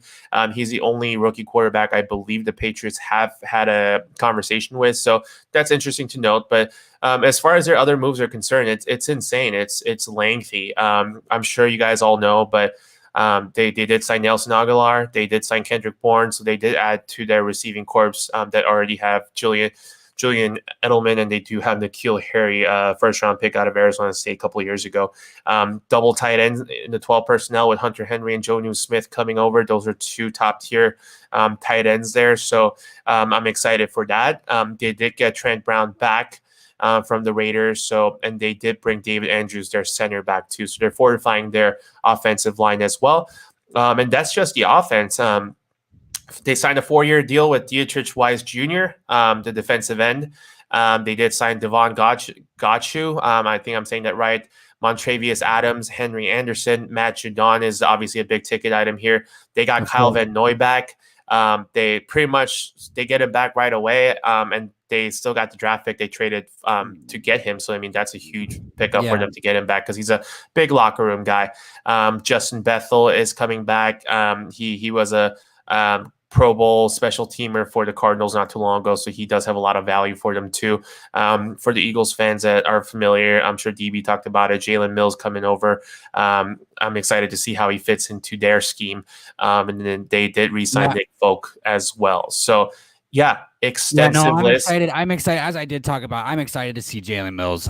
he's the only rookie quarterback I believe the Patriots have had a conversation with. So that's interesting to note. But as far as their other moves are concerned, it's insane. It's lengthy. I'm sure you guys all know, but they did sign Nelson Aguilar. They did sign Kendrick Bourne. So they did add to their receiving corps that already have Julian Edelman, and they do have N'Keal Harry, first-round pick out of Arizona State a couple of years ago. Double tight ends in the 12 personnel with Hunter Henry and Jonnu Smith coming over. Those are two top-tier tight ends there. So I'm excited for that. They did get Trent Brown back from the Raiders. And they did bring David Andrews, their center, back too. So they're fortifying their offensive line as well. And that's just the offense. They signed a 4-year deal with Dietrich Wise Jr., the defensive end. They did sign Devon Gotchu. I think I'm saying that right. Montravius Adams, Henry Anderson, Matt Judon is obviously a big ticket item here. They got Kyle Van Noy back. They get him back right away. And they still got the draft pick they traded to get him. So, I mean, that's a huge pickup for them to get him back, because he's a big locker room guy. Justin Bethel is coming back. He was a Pro Bowl special teamer for the Cardinals not too long ago, so he does have a lot of value for them too. For the Eagles fans that are familiar, I'm sure DB talked about it. Jalen Mills coming over. I'm excited to see how he fits into their scheme. And then they did re-sign Nick Folk as well. So, extensive list. I'm excited. As I did talk about, I'm excited to see Jalen Mills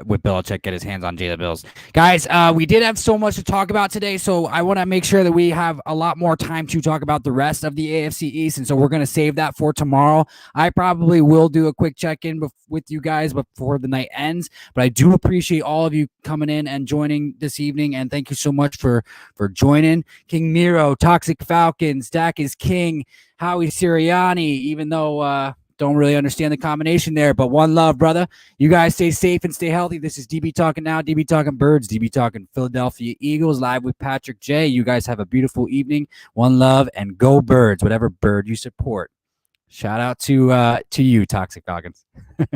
with Belichick get his hands on Jalen Mills. Guys, we did have so much to talk about today, so I want to make sure that we have a lot more time to talk about the rest of the AFC East, and so we're going to save that for tomorrow. I probably will do a quick check-in with you guys before the night ends, but I do appreciate all of you coming in and joining this evening, and thank you so much for joining. King Nero, Toxic Falcons, Dak is King, Howie Sirianni, even though don't really understand the combination there, but one love, brother. You guys stay safe and stay healthy. This is DB Talking Now, DB Talking Birds, DB Talking Philadelphia Eagles, live with Patrick J. You guys have a beautiful evening. One love, and go Birds, whatever bird you support. Shout out to you, Toxic Falcons.